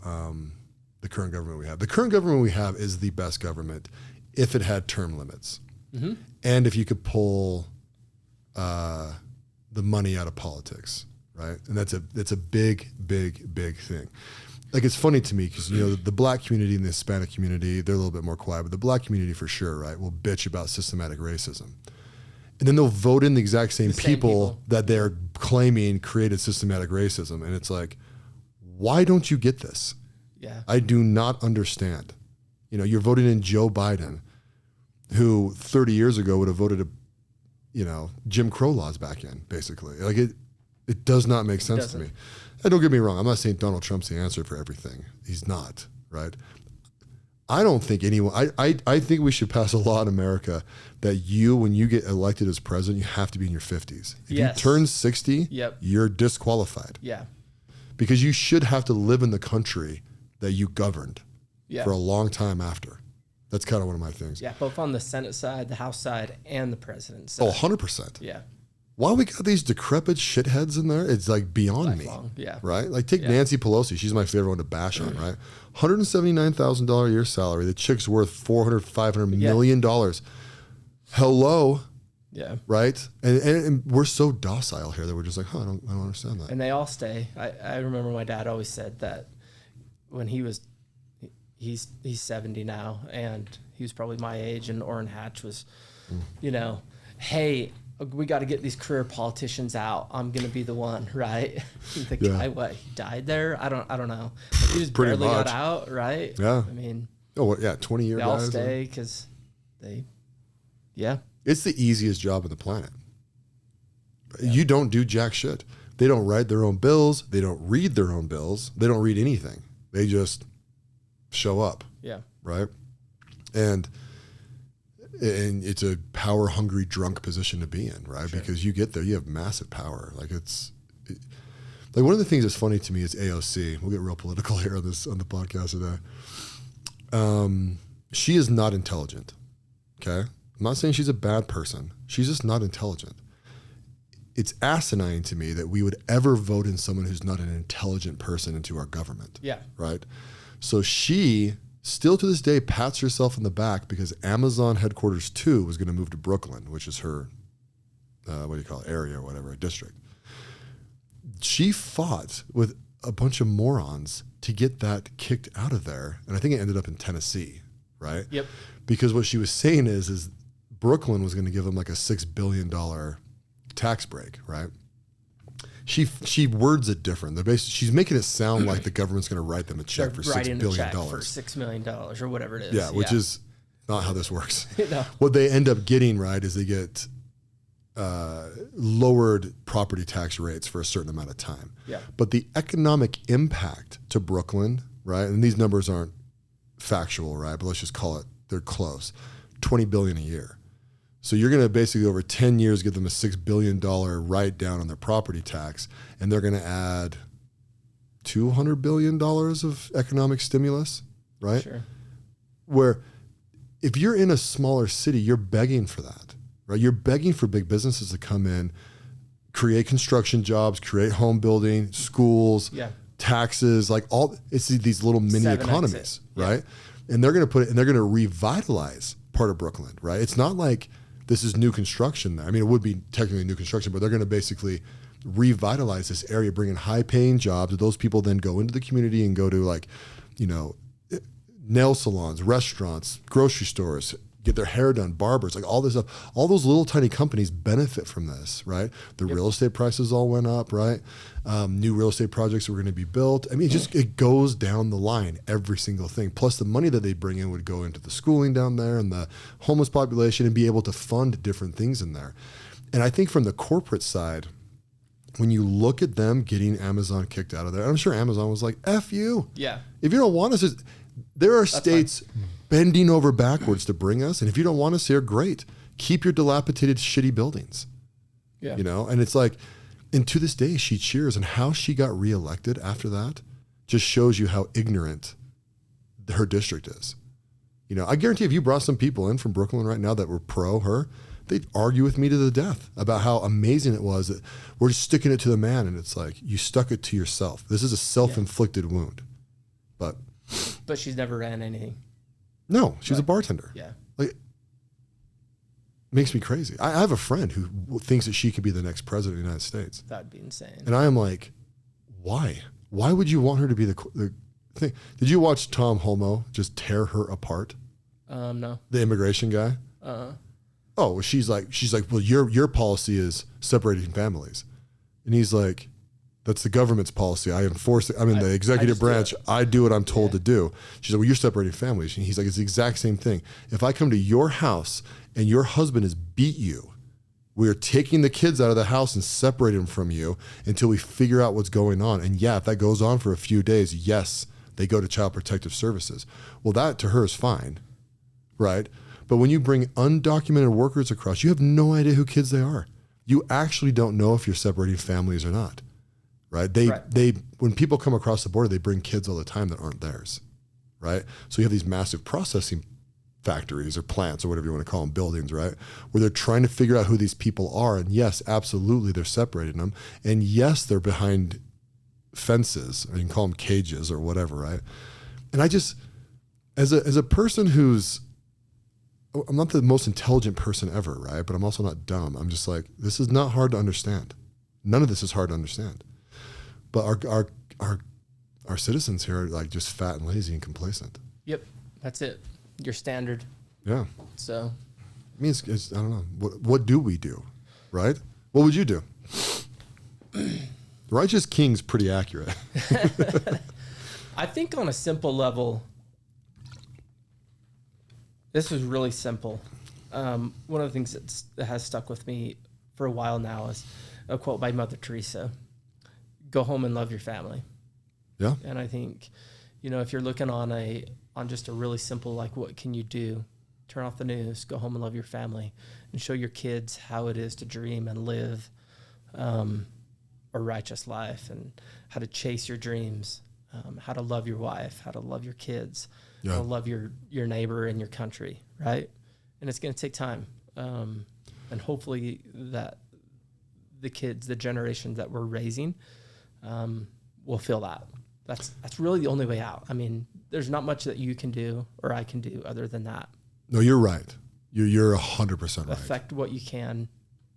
S2: the current government we have. The current government we have is the best government if it had term limits. Mm-hmm. And if you could pull the money out of politics, right? And that's a big thing. Like, it's funny to me because, the black community and the Hispanic community, they're a little bit more quiet, but the black community for sure, right, will bitch about systematic racism. And then they'll vote in the exact same people that they're claiming created systematic racism. And it's like, why don't you get this?
S3: Yeah.
S2: I do not understand. You're voting in Joe Biden, who 30 years ago would have voted Jim Crow laws back in, basically. Like, it does not make sense to me. And don't get me wrong, I'm not saying Donald Trump's the answer for everything. He's not, right? I don't think anyone, I think we should pass a law in America that when you get elected as president, you have to be in your 50s. If you turn 60, you're disqualified.
S3: Yeah.
S2: Because you should have to live in the country that you governed for a long time after. That's kind of one of my things.
S3: Yeah, both on the Senate side, the House side, and the president's side.
S2: Oh, 100%.
S3: Yeah.
S2: Why we got these decrepit shitheads in there? It's like beyond
S3: Lifelong,
S2: me.
S3: Yeah.
S2: Right? Like take Nancy Pelosi. She's my favorite one to bash on, right? $179,000 a year salary. The chick's worth $400 million. Hello.
S3: Yeah.
S2: Right? And we're so docile here that we're just like, I don't understand that.
S3: And they all stay. I remember my dad always said that when he's 70 now, and he was probably my age, and Orrin Hatch was, hey, we got to get these career politicians out. I'm going to be the one, right? The guy, he died there? I don't know. He just
S2: Pretty
S3: barely
S2: much.
S3: got out, right?
S2: Yeah.
S3: I mean.
S2: 20-year
S3: they
S2: guys.
S3: all stay because
S2: It's the easiest job on the planet. Yeah. You don't do jack shit. They don't write their own bills. They don't read their own bills. They don't read anything. They just show up.
S3: Yeah.
S2: Right? And it's a power-hungry, drunk position to be in, right? Sure. Because you get there, you have massive power. Like like one of the things that's funny to me is AOC. We'll get real political here on the podcast today. She is not intelligent. Okay? I'm not saying she's a bad person. She's just not intelligent. It's asinine to me that we would ever vote in someone who's not an intelligent person into our government.
S3: Yeah.
S2: Right? So she still to this day pats herself in the back because Amazon headquarters 2 was going to move to Brooklyn, which is her, area or whatever, a district. She fought with a bunch of morons to get that kicked out of there. And I think it ended up in Tennessee, right?
S3: Yep.
S2: Because what she was saying is Brooklyn was going to give them like a $6 billion tax break, right? She words it different. She's making it sound like the government's going to write them a check for $6 billion.
S3: For $6 million or whatever it is.
S2: Yeah, which is not how this works.
S3: No.
S2: What they end up getting, right, is they get lowered property tax rates for a certain amount of time.
S3: Yeah.
S2: But the economic impact to Brooklyn, right, and these numbers aren't factual, right, but let's just call it, they're close, $20 billion a year. So you're going to basically over 10 years give them a $6 billion write down on their property tax, and they're going to add $200 billion of economic stimulus, right?
S3: Sure.
S2: Where if you're in a smaller city, you're begging for that, right? You're begging for big businesses to come in, create construction jobs, create home building, schools, taxes, like it's these little mini economies, right? And they're going to and they're going to revitalize part of Brooklyn, right? It's not like this is new construction there. I mean, it would be technically new construction, but they're going to basically revitalize this area, bring in high-paying jobs. Those people then go into the community and go to nail salons, restaurants, grocery stores, get their hair done, barbers, like all this stuff. All those little tiny companies benefit from this, right? The real estate prices all went up, right? New real estate projects were going to be built. I mean, it goes down the line, every single thing. Plus the money that they bring in would go into the schooling down there and the homeless population and be able to fund different things in there. And I think from the corporate side, when you look at them getting Amazon kicked out of there, I'm sure Amazon was like, F you.
S3: Yeah. If
S2: you don't want us, there are states bending over backwards to bring us. And if you don't want us here, great. Keep your dilapidated, shitty buildings.
S3: Yeah.
S2: And it's like, and to this day, she cheers. And how she got reelected after that just shows you how ignorant her district is. I guarantee if you brought some people in from Brooklyn right now that were pro her, they'd argue with me to the death about how amazing it was that we're just sticking it to the man. And it's like, you stuck it to yourself. This is a self-inflicted wound. But
S3: she's never ran anything.
S2: No, she's a bartender.
S3: Yeah.
S2: Like, makes me crazy. I have a friend who thinks that she could be the next president of the United States.
S3: That'd be insane.
S2: And I am like, why? Why would you want her to be the thing? Did you watch Tom Homo just tear her apart?
S3: No.
S2: The immigration guy? Oh, well, she's like, well, your policy is separating families. And he's like, that's the government's policy. I enforce it. I'm in the executive branch. I do what I'm told to do. She's like, well, you're separating families. And he's like, it's the exact same thing. If I come to your house and your husband has beat you, we are taking the kids out of the house and separating them from you until we figure out what's going on. And if that goes on for a few days, yes, They go to Child Protective Services. Well, that to her is fine, right? But when you bring undocumented workers across, you have no idea who kids they are. You actually don't know if you're separating families or not, right? They when people come across the border, they bring kids all the time that aren't theirs, right? So you have these massive processing factories or plants or whatever you want to call them, buildings, right? Where they're trying to figure out who these people are. And yes, absolutely, they're separating them. And yes, they're behind fences, or you can call them cages or whatever, right? And I just, as a person who's, I'm not the most intelligent person ever, right? But I'm also not dumb. I'm just like, this is not hard to understand. None of this is hard to understand. But our citizens here are like just fat and lazy and complacent.
S3: Yep, that's it. Your standard.
S2: Yeah.
S3: So,
S2: I mean, it's I don't know. What do we do, right? What would you do? Righteous King's pretty accurate.
S3: I think on a simple level, this was really simple. One of the things that has stuck with me for a while now is a quote by Mother Teresa: "Go home and love your family."
S2: Yeah.
S3: And I think, if you're looking on just a really simple, like, what can you do? Turn off the news, go home and love your family, and show your kids how it is to dream and live a righteous life, and how to chase your dreams, how to love your wife, how to love your kids, how to love your neighbor and your country, right? And it's going to take time. And hopefully that the kids, the generations that we're raising, will feel that. That's really the only way out. I mean, there's not much that you can do or I can do other than that.
S2: No, you're right. You're 100% right.
S3: Affect what you can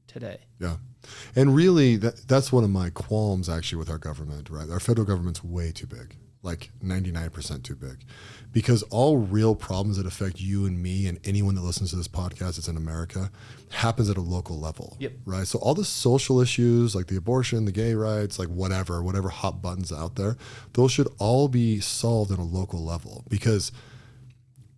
S3: today.
S2: Yeah. And really, that's one of my qualms actually with our government, right? Our federal government's way too big, like 99% too big, because all real problems that affect you and me and anyone that listens to this podcast that's in America happens at a local level, right? So all the social issues like the abortion, the gay rights, like whatever hot buttons out there, those should all be solved on a local level, because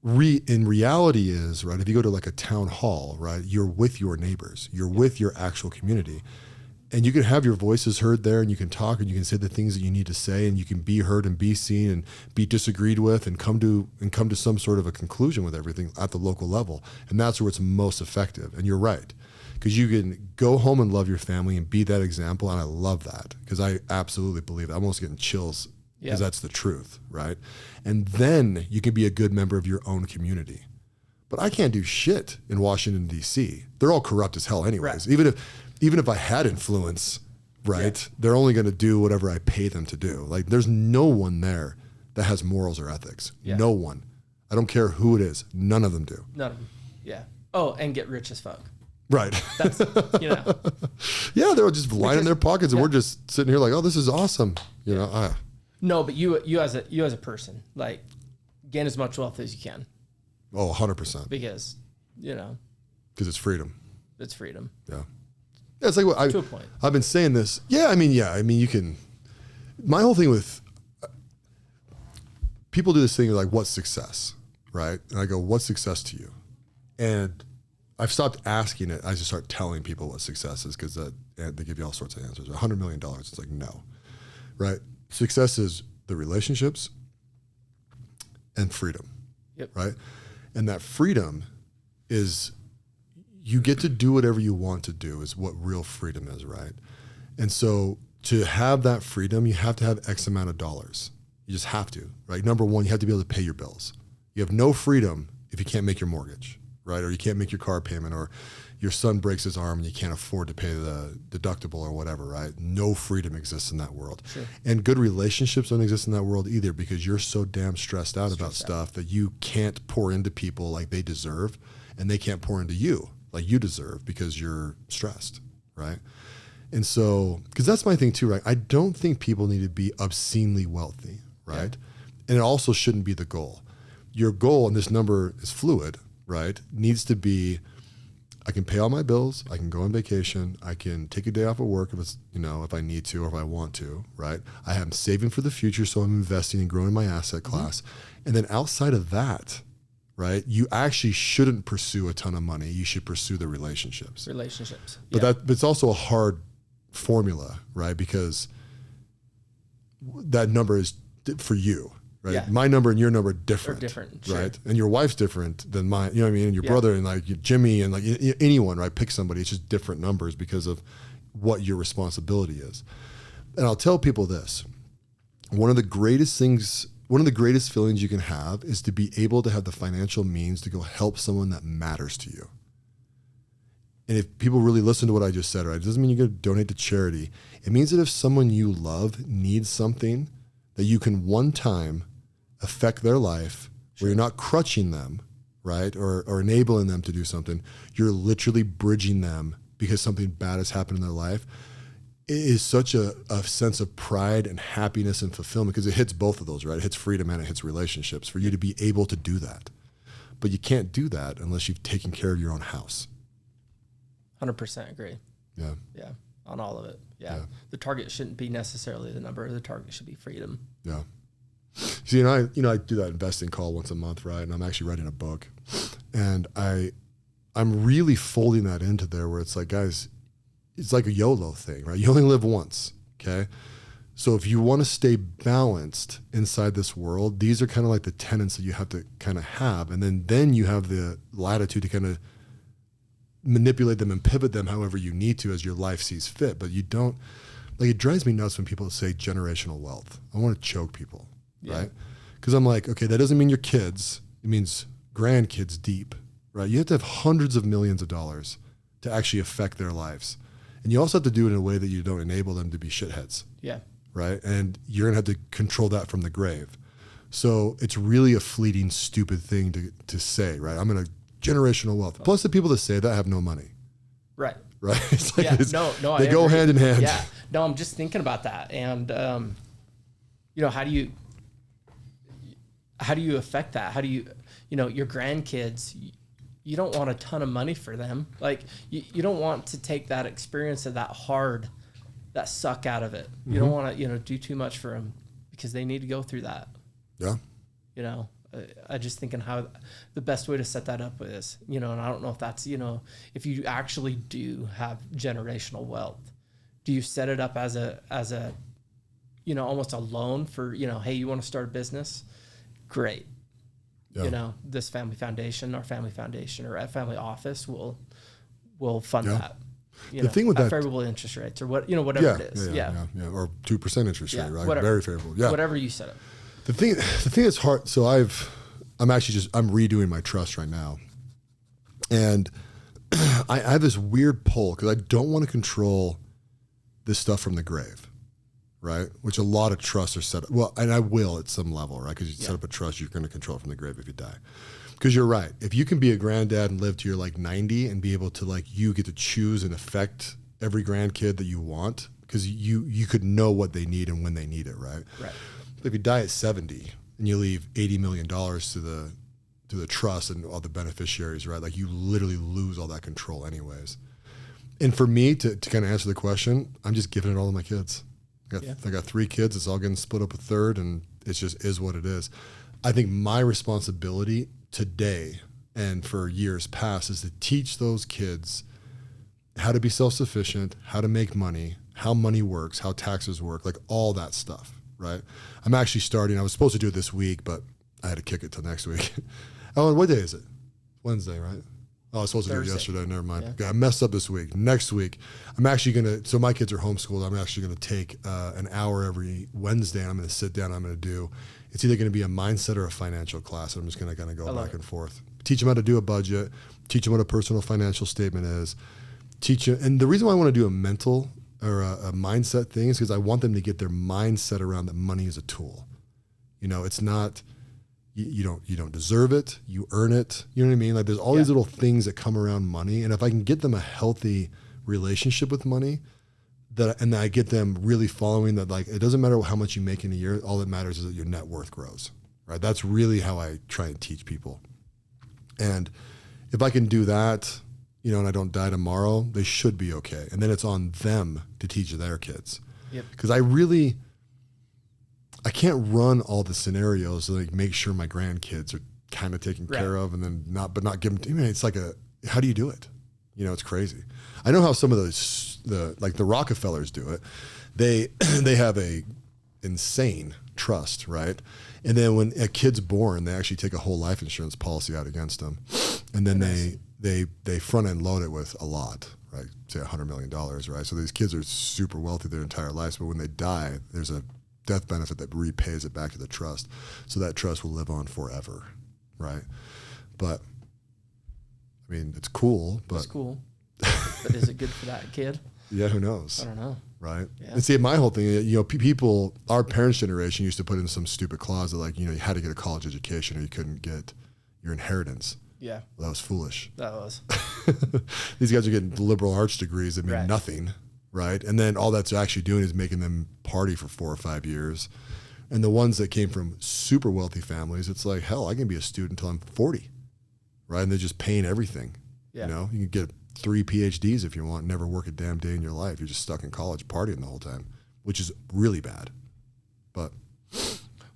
S2: in reality is, right, if you go to like a town hall, right, you're with your neighbors, you're with your actual community, and you can have your voices heard there, and you can talk, and you can say the things that you need to say, and you can be heard and be seen and be disagreed with, and come to some sort of a conclusion with everything at the local level. And that's where it's most effective. And you're right, because you can go home and love your family and be that example. And I love that, because I absolutely believe it. I'm almost getting chills, because that's the truth, right? And then you can be a good member of your own community. But I can't do shit in Washington, D.C. They're all corrupt as hell anyways. Right. Even if I had influence, right, they're only going to do whatever I pay them to do. Like, there's no one there that has morals or ethics. Yeah. No one. I don't care who it is. None of them do.
S3: None of them. Yeah. Oh, and get rich as fuck.
S2: Right.
S3: That's,
S2: Yeah, they're just lining their pockets, and we're just sitting here like, oh, this is awesome. You know.
S3: No, but you as a person, like, gain as much wealth as you can.
S2: Oh, 100%.
S3: Because,
S2: because it's freedom.
S3: It's freedom.
S2: Yeah. It's like what
S3: to a point.
S2: I've been saying this. Yeah, I mean, you can. My whole thing with people do this thing like, what's success, right? And I go, what's success to you? And I've stopped asking it. I just start telling people what success is, because they give you all sorts of answers. $100 million. It's like, no, right? Success is the relationships and freedom, right? And that freedom is, you get to do whatever you want to do, is what real freedom is, right? And so to have that freedom, you have to have X amount of dollars. You just have to, right? Number one, you have to be able to pay your bills. You have no freedom if you can't make your mortgage, right? Or you can't make your car payment, or your son breaks his arm and you can't afford to pay the deductible or whatever, right? No freedom exists in that world. Sure. And good relationships don't exist in that world either, because you're so damn stressed out about stuff that you can't pour into people like they deserve, and they can't pour into you like you deserve, because you're stressed, right? And so, because that's my thing too, right? I don't think people need to be obscenely wealthy, right? Yeah. And it also shouldn't be the goal. Your goal, and this number is fluid, right, needs to be, I can pay all my bills, I can go on vacation, I can take a day off of work if it's, if I need to or if I want to, right? I am saving for the future, so I'm investing and growing my asset class. And then outside of that, right, you actually shouldn't pursue a ton of money. You should pursue the relationships. But it's also a hard formula, right? Because that number is for you, right?
S3: Yeah.
S2: My number and your number are different.
S3: They're different,
S2: right?
S3: sure.
S2: And your wife's different than mine, you know what I mean? And your brother and like Jimmy and like anyone, right? Pick somebody, it's just different numbers because of what your responsibility is. And I'll tell people this, one of the greatest feelings you can have is to be able to have the financial means to go help someone that matters to you. And if people really listen to what I just said, right, it doesn't mean you're going to donate to charity. It means that if someone you love needs something, that you can one time affect their life, where you're not crutching them, right, or enabling them to do something. You're literally bridging them because something bad has happened in their life. It is such a sense of pride and happiness and fulfillment because it hits both of those, right? It hits freedom and it hits relationships for you to be able to do that. But you can't do that unless you've taken care of your own house.
S3: 100% agree.
S2: Yeah.
S3: Yeah. On all of it. Yeah. The target shouldn't be necessarily the number. The target should be freedom.
S2: Yeah. See, I do that investing call once a month, right? And I'm actually writing a book, and I'm really folding that into there where it's like, guys, it's like a YOLO thing, right? You only live once. Okay. So if you want to stay balanced inside this world, these are kind of like the tenets that you have to kind of have. And then you have the latitude to kind of manipulate them and pivot them however you need to as your life sees fit. But you don't, like, it drives me nuts when people say generational wealth. I want to choke people, right? Because I'm like, okay, that doesn't mean your kids. It means grandkids deep, right? You have to have hundreds of millions of dollars to actually affect their lives. And you also have to do it in a way that you don't enable them to be shitheads.
S3: Yeah.
S2: Right? And you're going to have to control that from the grave. So it's really a fleeting, stupid thing to say, right? I'm going to generational wealth. Plus the people that say that have no money.
S3: Right.
S2: Right? It's like
S3: they
S2: go hand in hand.
S3: Yeah. No, I'm just thinking about that. And, how do you affect that? How do you, your grandkids, you don't want a ton of money for them. Like you don't want to take that experience of that suck out of it. You don't want to, do too much for them because they need to go through that.
S2: Yeah.
S3: I just thinking how the best way to set that up is, and I don't know if that's, if you actually do have generational wealth, do you set it up as a, almost a loan for, hey, you want to start a business? Great.
S2: Yeah.
S3: This family foundation, our family foundation, or a family office will fund that.
S2: The thing with
S3: at
S2: that,
S3: favorable interest rates or whatever it is.
S2: Yeah. Or 2% interest rate, right?
S3: Whatever.
S2: Very favorable. Yeah.
S3: Whatever you set up.
S2: The thing that's hard. So I'm redoing my trust right now, and I have this weird pull because I don't want to control this stuff from the grave, right? Which a lot of trusts are set up. Well, and I will at some level, right? Because you set up a trust, you're going to control it from the grave if you die. Because you're right. If you can be a granddad and live to your 90 and be able to you get to choose and affect every grandkid that you want, because you could know what they need and when they need it, right?
S3: Right.
S2: If you die at 70 and you leave $80 million to the trust and all the beneficiaries, right? Like you literally lose all that control anyways. And for me to kind of answer the question, I'm just giving it all to my kids. I got 3 kids. It's all getting split up a third, and it just is what it is. I think my responsibility today and for years past is to teach those kids how to be self-sufficient, how to make money, how money works, how taxes work, like all that stuff. Right. I'm actually starting. I was supposed to do it this week, but I had to kick it till next week. Oh, and what day is it? Wednesday, right? Oh, I was supposed to do it yesterday. Never mind. Yeah. I messed up this week. Next week, I'm actually so my kids are homeschooled. I'm actually going to take an hour every Wednesday, and I'm going to sit down. I'm going to do, it's either going to be a mindset or a financial class. I'm just going to kind of go back and forth. Teach them how to do a budget. Teach them what a personal financial statement is. Teach them. And the reason why I want to do a mental or a mindset thing is because I want them to get their mindset around that money is a tool. It's not, you don't deserve it. You earn it. You know what I mean? Like there's all these little things that come around money. And if I can get them a healthy relationship with money, and I get them really following that, like, it doesn't matter how much you make in a year. All that matters is that your net worth grows, right? That's really how I try and teach people. And if I can do that, and I don't die tomorrow, they should be okay. And then it's on them to teach their kids.
S3: Yep.
S2: Because I can't run all the scenarios to make sure my grandkids are kind of taken care of and then not give them, it's like how do you do it? It's crazy. I know how some of the Rockefellers do it. They have a insane trust, right? And then when a kid's born, they actually take a whole life insurance policy out against them. And then they front end load it with a lot, right? Say $100 million, right? So these kids are super wealthy their entire lives, but when they die, there's a death benefit that repays it back to the trust. So that trust will live on forever, right? But I mean, it's cool, but
S3: it's cool. But is it good for that kid?
S2: Yeah, who knows?
S3: I don't know.
S2: Right.
S3: Yeah.
S2: And see, my whole thing, you know, people, our parents' generation used to put in some stupid clause that, like, you know, you had to get a college education or you couldn't get your inheritance.
S3: Yeah.
S2: Well, that was foolish.
S3: That was.
S2: These guys are getting liberal arts degrees that mean
S3: Right.
S2: nothing, right? And then all that's actually doing is making them party for 4 or 5 years. And the ones that came from super wealthy families, it's like, hell, I can be a student until I'm 40, right? And they're just paying everything.
S3: Yeah.
S2: You know, you can get 3 PhDs if you want, never work a damn day in your life. You're just stuck in college partying the whole time, which is really bad. But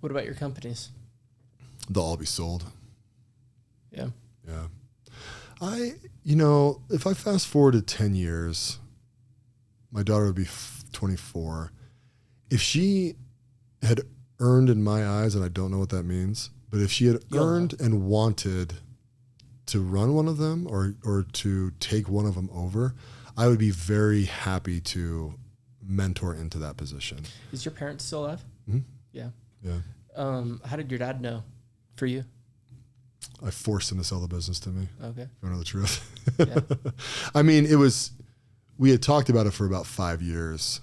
S3: What about your companies?
S2: they'll all be sold.
S3: Yeah.
S2: Yeah. You know, if I fast forwarded 10 years, my daughter would be 24. If she had earned in my eyes, and I don't know what that means, but if she had earned and wanted to run one of them or to take one of them over, I would be very happy to mentor into that position.
S3: Is your parents still alive?
S2: Mm-hmm.
S3: Yeah.
S2: Yeah.
S3: How did your dad know for you?
S2: I forced him to sell the business to me.
S3: Okay.
S2: You want to know the truth?
S3: Yeah.
S2: I mean, we had talked about it for about 5 years,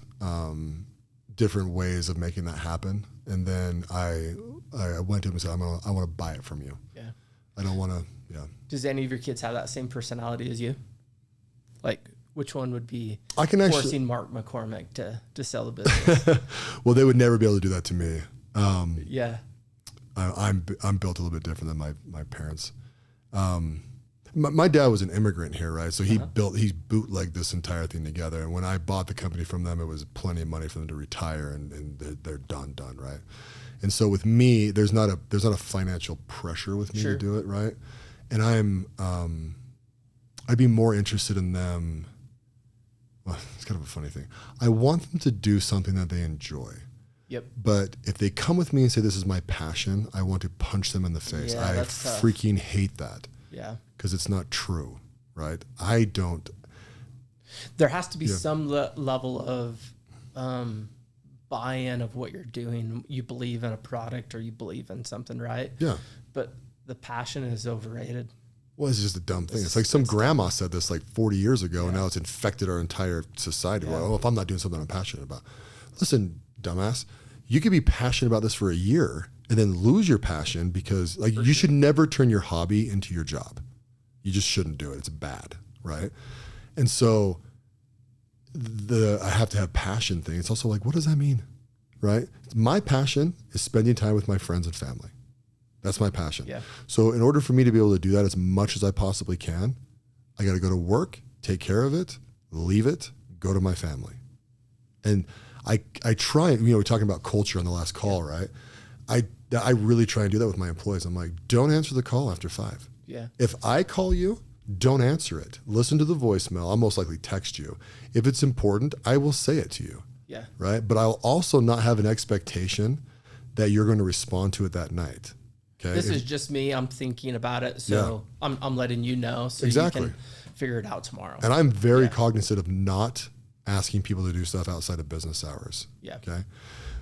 S2: different ways of making that happen. And then I went to him and said, I want to buy it from you.
S3: Yeah.
S2: I don't want to, yeah.
S3: Does any of your kids have that same personality as you? Like, which one would be
S2: actually,
S3: forcing Mark McCormick to sell the business?
S2: well, they would never be able to do that to me.
S3: Yeah.
S2: I'm built a little bit different than my parents. My dad was an immigrant here, right? So he bootlegged this entire thing together. And when I bought the company from them, it was plenty of money for them to retire, and they're done, right? And so with me, there's not a financial pressure with me to do it, right? And I'd be more interested in them. Well, it's kind of a funny thing. I want them to do something that they enjoy.
S3: Yep.
S2: But if they come with me and say, this is my passion, I want to punch them in the face.
S3: Yeah,
S2: I
S3: that's tough.
S2: freaking hate that.
S3: Yeah.
S2: Because it's not true, right? I don't.
S3: There has to be some level of buy-in of what you're doing. You believe in a product or you believe in something, right?
S2: Yeah.
S3: But the passion is overrated.
S2: Well, it's just a dumb thing. It's like some grandma said this like 40 years ago, and now it's infected our entire society.
S3: Yeah.
S2: Well, if I'm not doing something I'm passionate about. Listen, dumbass, you could be passionate about this for a year and then lose your passion because you should never turn your hobby into your job. You just shouldn't do it. It's bad, right? And so I have to have passion thing. It's also like, what does that mean, right? My passion is spending time with my friends and family. That's my passion.
S3: Yeah.
S2: So in order for me to be able to do that as much as I possibly can, I got to go to work, take care of it, leave it, go to my family. And I try, we're talking about culture on the last call, right? I really try and do that with my employees. I'm like, don't answer the call after 5.
S3: Yeah.
S2: If I call you, don't answer it. Listen to the voicemail. I'll most likely text you. If it's important, I will say it to you.
S3: Yeah.
S2: Right. But I'll also not have an expectation that you're going to respond to it that night. Okay.
S3: This is just me. I'm thinking about it. So I'm letting you know so you can figure it out tomorrow.
S2: And I'm very cognizant of not asking people to do stuff outside of business hours.
S3: Yeah.
S2: Okay.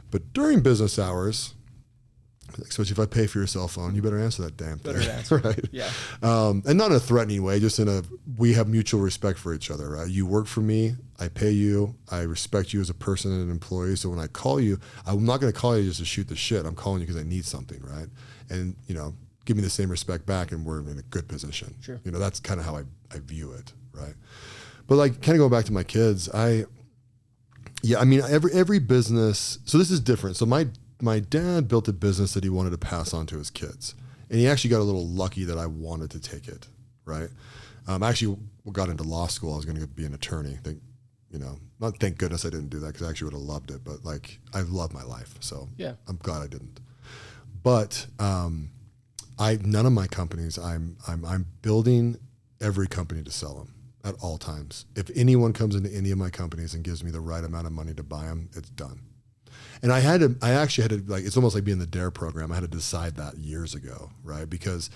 S2: But during business hours, especially if I pay for your cell phone, you better answer that damn thing.
S3: Better answer.
S2: Right.
S3: Yeah.
S2: And not in a threatening way, just we have mutual respect for each other, right? You work for me, I pay you, I respect you as a person and an employee. So when I call you, I'm not going to call you just to shoot the shit. I'm calling you because I need something, right? And, give me the same respect back and we're in a good position.
S3: Sure.
S2: That's kind of how I view it, right? But like kind of going back to my kids, every business, so this is different. So my dad built a business that he wanted to pass on to his kids. And he actually got a little lucky that I wanted to take it, right? I actually got into law school. I was going to be an attorney. Thank goodness I didn't do that because I actually would have loved it. But I love my life. So I'm glad I didn't. But none of my companies, I'm building every company to sell them at all times. If anyone comes into any of my companies and gives me the right amount of money to buy them, it's done. And I actually had to, like, it's almost like being the DARE program. I had to decide that years ago, right? Because,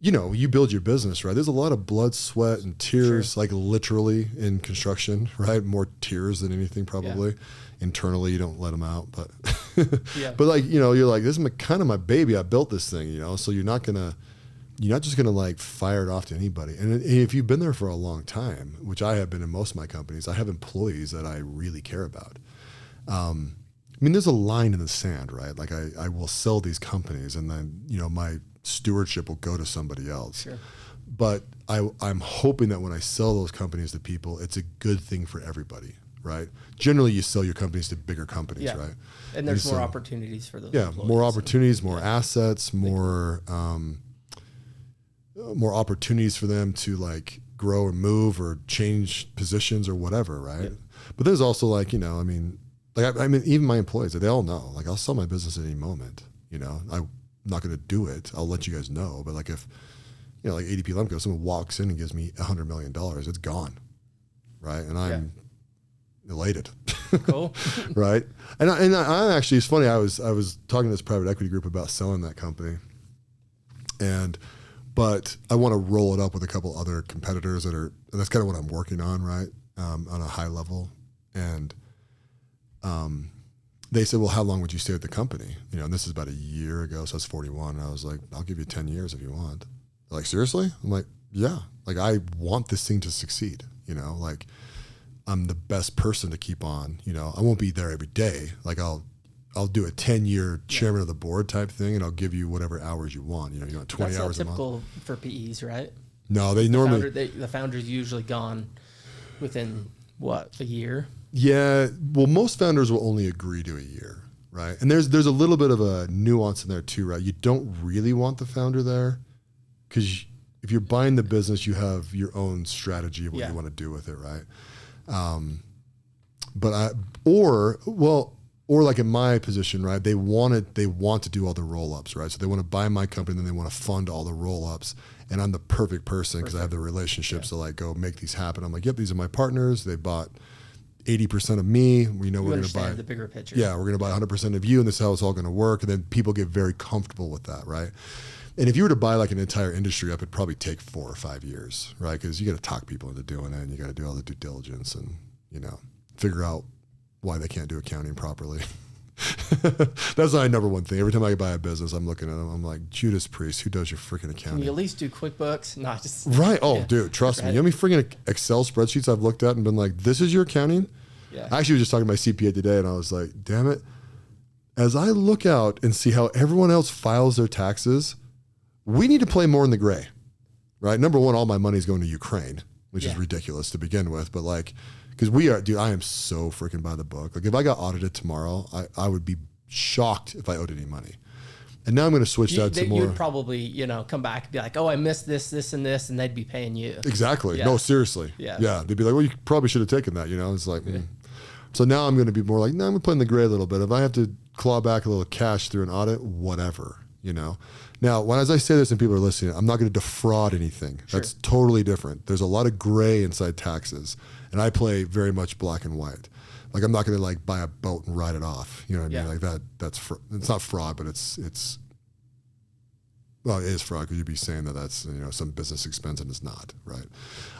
S2: you know, you build your business, right? There's a lot of blood, sweat, and tears, like literally in construction, right? More tears than anything probably. Internally, you don't let them out, but, but like, you know, you're like, this is kind of my baby. I built this thing, you know, so you're not just going to like fire it off to anybody. And if you've been there for a long time, which I have been in most of my companies, I have employees that I really care about. I mean, there's a line in the sand, right? Like I will sell these companies and then, you know, my stewardship will go to somebody else.
S3: Sure.
S2: But I'm hoping that when I sell those companies to people, it's a good thing for everybody, right? Generally, you sell your companies to bigger companies, right?
S3: And there's more opportunities for those.
S2: Yeah, more opportunities, more assets, more opportunities for them to like grow or move or change positions or whatever, right? Yeah. But there's also like, you know, I mean, even my employees, they all know, like I'll sell my business at any moment, you know, I'm not going to do it. I'll let you guys know. But like if, you know, like ADP Lemco, someone walks in and gives me $100 million, it's gone. Right. And I'm elated.
S3: Cool.
S2: Right. And I actually, it's funny. I was talking to this private equity group about selling that company but I want to roll it up with a couple other competitors and that's kind of what I'm working on. Right. On a high level. And, they said, well, how long would you stay at the company? You know, and this is about a year ago. So I was 41. And I was like, I'll give you 10 years if you want. They're like, seriously? I'm like, yeah. Like, I want this thing to succeed. You know, like I'm the best person to keep on, you know, I won't be there every day. Like I'll do a 10-year chairman of the board type thing and I'll give you whatever hours you want. You know, 20 hours a month. That's not typical
S3: for PEs, right?
S2: No, the
S3: founder's usually gone within what, a year?
S2: Yeah, well, most founders will only agree to a year, right? And there's a little bit of a nuance in there too, right? You don't really want the founder there because if you're buying the business, you have your own strategy of what you want to do with it, right? Or like in my position, right? They want to do all the roll-ups, right? So they want to buy my company and then they want to fund all the roll-ups. And I'm the perfect person because I have the relationships to like go make these happen. I'm like, yep, these are my partners. They bought 80% of me. We know we're going to buy
S3: the bigger picture.
S2: Yeah, we're going to buy 100% of you, and this is how it's all going to work. And then people get very comfortable with that, right? And if you were to buy like an entire industry up, it'd probably take 4 or 5 years, right? Because you got to talk people into doing it, and you got to do all the due diligence, and you know, figure out why they can't do accounting properly. That's my number one thing. Every time I buy a business, I'm looking at them. I'm like, Judas Priest, who does your freaking accounting?
S3: Can you at least do QuickBooks? Not just
S2: right. Oh, dude, trust me. You know how many freaking Excel spreadsheets I've looked at and been like, this is your accounting? Yeah. I actually was just talking to my CPA today, and I was like, damn it. As I look out and see how everyone else files their taxes, we need to play more in the gray, right? Number one, all my money's going to Ukraine, which is ridiculous to begin with. But like, because I am so freaking by the book. Like if I got audited tomorrow, I would be shocked if I owed any money. And now I'm going to switch that to more.
S3: You'd probably, you know, come back and be like, oh, I missed this, and this, and they'd be paying you.
S2: Exactly. Yeah. No, seriously. Yeah. They'd be like, well, you probably should have taken that, you know? It's like, So now I'm going to be more like, no, I'm going to play in the gray a little bit. If I have to claw back a little cash through an audit, whatever, you know? Now, as I say this and people are listening, I'm not going to defraud anything. Sure. That's totally different. There's a lot of gray inside taxes, and I play very much black and white. Like I'm not going to like buy a boat and ride it off. You know what I mean? Like it's not fraud, but it's well, it is fraud because you'd be saying that that's, you know, some business expense and it's not, right?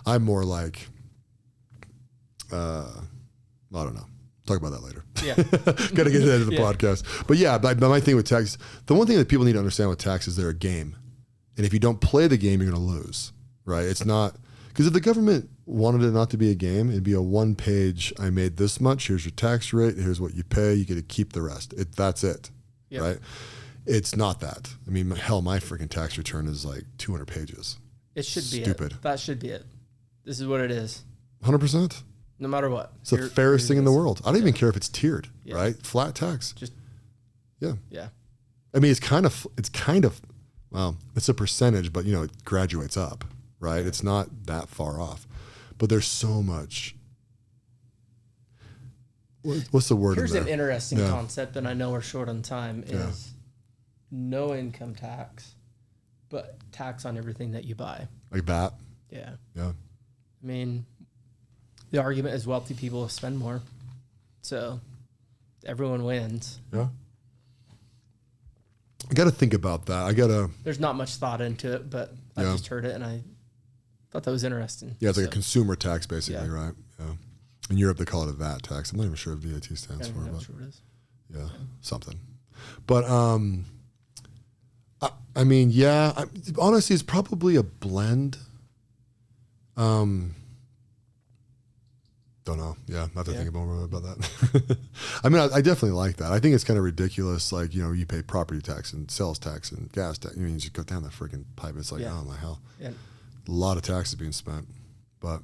S2: I'm more like, I don't know. Talk about that later. Yeah. Got to get into the podcast. But yeah, but my thing with tax, the one thing that people need to understand with tax is they're a game. And if you don't play the game, you're going to lose, right? It's not, because if the government wanted it not to be a game, it'd be a 1-page, I made this much, here's your tax rate, here's what you pay, you get to keep the rest. That's it, right? It's not that. I mean, hell, my freaking tax return is like 200 pages.
S3: It should be
S2: stupid.
S3: That should be it. This is what it is.
S2: 100%.
S3: No matter what.
S2: It's the fairest thing in the world. I don't even care if it's tiered, right? Flat tax. Yeah. I mean, it's kind of, well, it's a percentage, but you know, it graduates up, right? It's not that far off, but there's so much. What's the word?
S3: Here's an interesting concept, and I know we're short on time, is no income tax, but tax on everything that you buy.
S2: Like that?
S3: Yeah.
S2: Yeah.
S3: I mean, the argument is wealthy people spend more. So everyone wins.
S2: Yeah. I got to think about that.
S3: There's not much thought into it, but I just heard it and I thought that was interesting.
S2: Yeah, it's like a consumer tax, basically, right? Yeah. In Europe, they call it a VAT tax. I'm not even sure what VAT stands for.
S3: I'm not sure what it is.
S2: Yeah, something. But I mean, honestly, it's probably a blend. Don't know. Yeah, not to think more about that. I mean, I definitely like that. I think it's kind of ridiculous. Like, you know, you pay property tax and sales tax and gas tax. I mean, you just go down that freaking pipe. It's like, oh my hell. Yeah. A lot of taxes being spent. But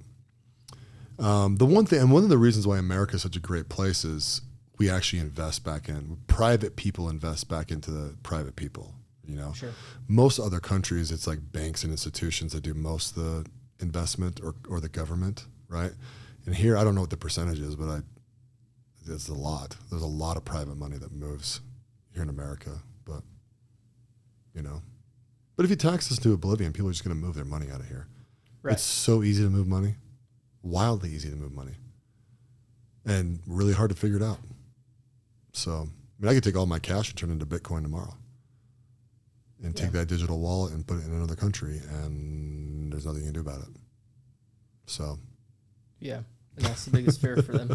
S2: the one thing, and one of the reasons why America is such a great place is we actually invest back in. Private people invest back into the private people, you know. Sure. Most other countries, it's like banks and institutions that do most of the investment or the government, right? And here, I don't know what the percentage is, but it's a lot. There's a lot of private money that moves here in America, but, you know. But if you tax us to oblivion, people are just going to move their money out of here. Right. It's so easy to move money, wildly easy to move money, and really hard to figure it out. So, I mean, I could take all my cash and turn it into Bitcoin tomorrow and take that digital wallet and put it in another country, and there's nothing you can do about it. So.
S3: Yeah. And that's the biggest fear for them.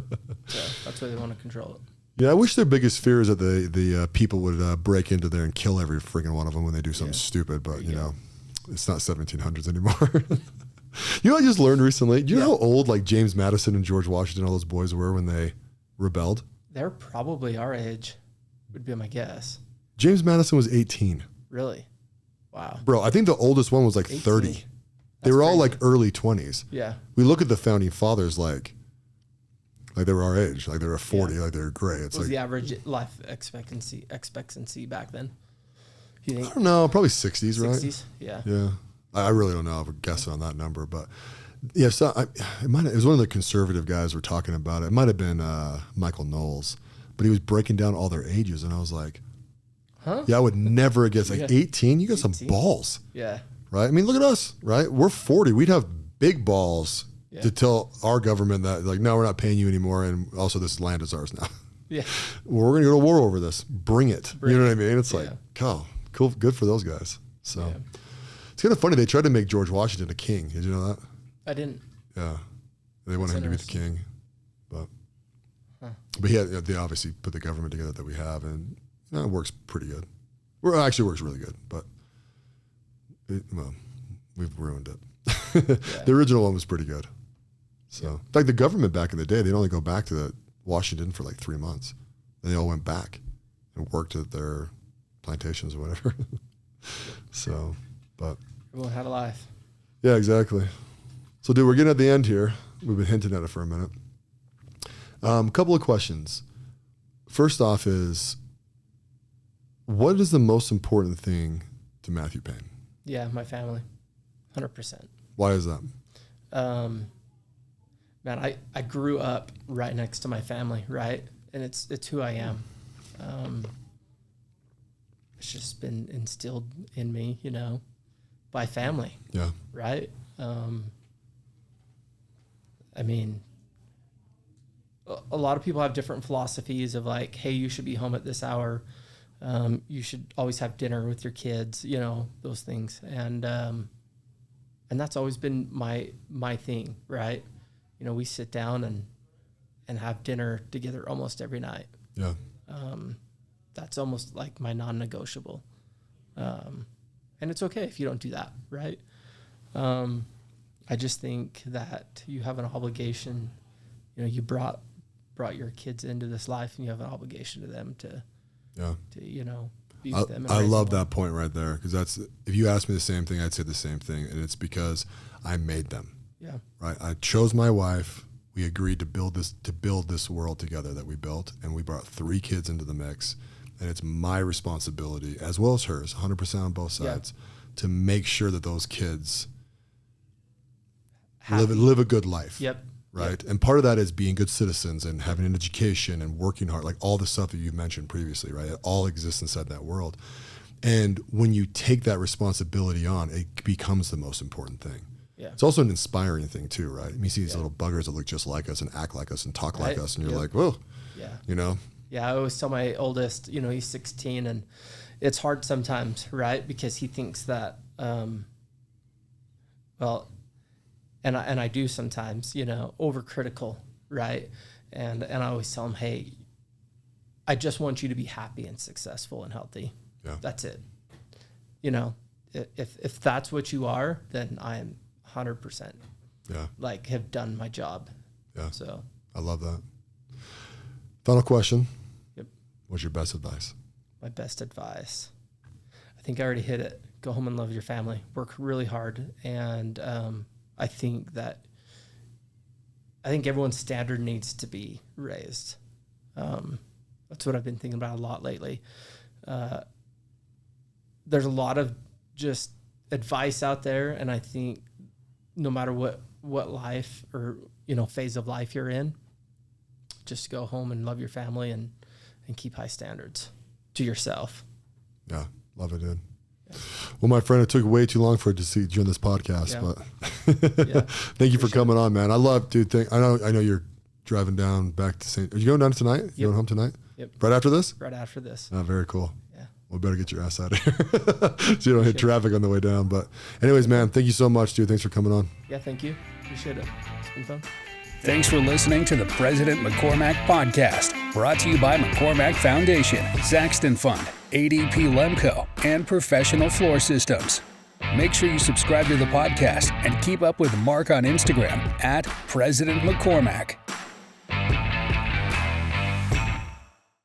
S3: So that's why they want to control it.
S2: Yeah, I wish their biggest fear is that the people would break into there and kill every freaking one of them when they do something stupid. But, you know, it's not 1700s anymore. You know what I just learned recently? Do you know how old, like, James Madison and George Washington, all those boys were when they rebelled?
S3: They're probably our age, would be my guess.
S2: James Madison was 18.
S3: Really? Wow.
S2: Bro, I think the oldest one was like 18. 30. They were all like early 20s. Yeah. We look at the founding fathers like they were our age, like they were 40, like they were gray. It's
S3: what was
S2: like
S3: the average life expectancy back then? You think?
S2: I don't know, probably 60s, right?
S3: 60s, yeah.
S2: Yeah. I really don't know. I would guess on that number, but yeah. So it was one of the conservative guys were talking about it. It might have been Michael Knowles, but he was breaking down all their ages, and I was like, huh? Yeah, I would never guess. Like 18, you got 18? Some balls. Yeah. Right? I mean, look at us, right? We're 40. We'd have big balls to tell our government that, like, no, we're not paying you anymore, and also this land is ours now. Yeah. Well, we're going to go to war over this. Bring it. You know what I mean? It's like, cool, good for those guys. So it's kind of funny. They tried to make George Washington a king. Did you know that?
S3: I didn't.
S2: Yeah. They wanted him to be the king. But they obviously put the government together that we have, and it works pretty good. Well, it actually works really good, but we've ruined it. The original one was pretty good. So, in fact, the government back in the day, they'd only go back to Washington for like 3 months. Then they all went back and worked at their plantations or whatever. So, but
S3: everyone had a life.
S2: Yeah, exactly. So, dude, we're getting at the end here. We've been hinting at it for a minute. A couple of questions. First off is, what is the most important thing to Mathew Payne?
S3: Yeah, my family, 100%.
S2: Why is that?
S3: Man, I grew up right next to my family, right? And it's who I am. It's just been instilled in me, you know, by family. Yeah. Right? I mean, a lot of people have different philosophies of like, hey, you should be home at this hour. You should always have dinner with your kids, you know, those things. And that's always been my thing, right? You know, we sit down and have dinner together almost every night. Yeah. That's almost like my non-negotiable. And it's okay if you don't do that, right? I just think that you have an obligation. You know, you brought your kids into this life, and you have an obligation to them to you know, be with them.
S2: I love that point right there, because that's, if you asked me the same thing, I'd say the same thing, and it's because I made them. Yeah. Right. I chose my wife. We agreed to build this world together that we built, and we brought 3 kids into the mix, and it's my responsibility as well as hers, 100% on both sides, to make sure that those kids live a good life. Yep. Right. Yep. And part of that is being good citizens and having an education and working hard, like all the stuff that you mentioned previously, right? It all exists inside that world. And when you take that responsibility on, it becomes the most important thing. Yeah. It's also an inspiring thing too, right? You see these little buggers that look just like us and act like us and talk like us, and you're like, whoa, you know?
S3: Yeah, I always tell my oldest, he's 16, and it's hard sometimes, right? Because he thinks that, and I do sometimes, overcritical, right? And I always tell him, hey, I just want you to be happy and successful and healthy.
S2: Yeah.
S3: That's it. If that's what you are, then I am 100%.
S2: Yeah.
S3: Like, have done my job.
S2: Yeah.
S3: So
S2: I love that. Final question.
S3: Yep.
S2: What's your best advice?
S3: My best advice, I think I already hit it. Go home and love your family. Work really hard. And I think everyone's standard needs to be raised. That's what I've been thinking about a lot lately. There's a lot of just advice out there, and I think no matter what life or phase of life you're in, just go home and love your family and keep high standards to yourself.
S2: Yeah, love it, dude. Yeah. Well, my friend, it took way too long for it to see you on this podcast, but thank you for coming on, man. I love, dude. I know you're driving down back to St. Are you going down tonight? You going home tonight?
S3: Yep.
S2: Right after this?
S3: Right after this.
S2: Oh, very cool.
S3: Yeah.
S2: We better get your ass out of here so you don't hit traffic on the way down. But anyways, man, thank you so much, dude. Thanks for coming on.
S3: Yeah, thank you. Appreciate it. It's been fun.
S1: Thanks for listening to the President McCormack Podcast, brought to you by McCormack Foundation, Saxton Fund, ADP Lemco, and Professional Floor Systems. Make sure you subscribe to the podcast and keep up with Mark on Instagram @President McCormack.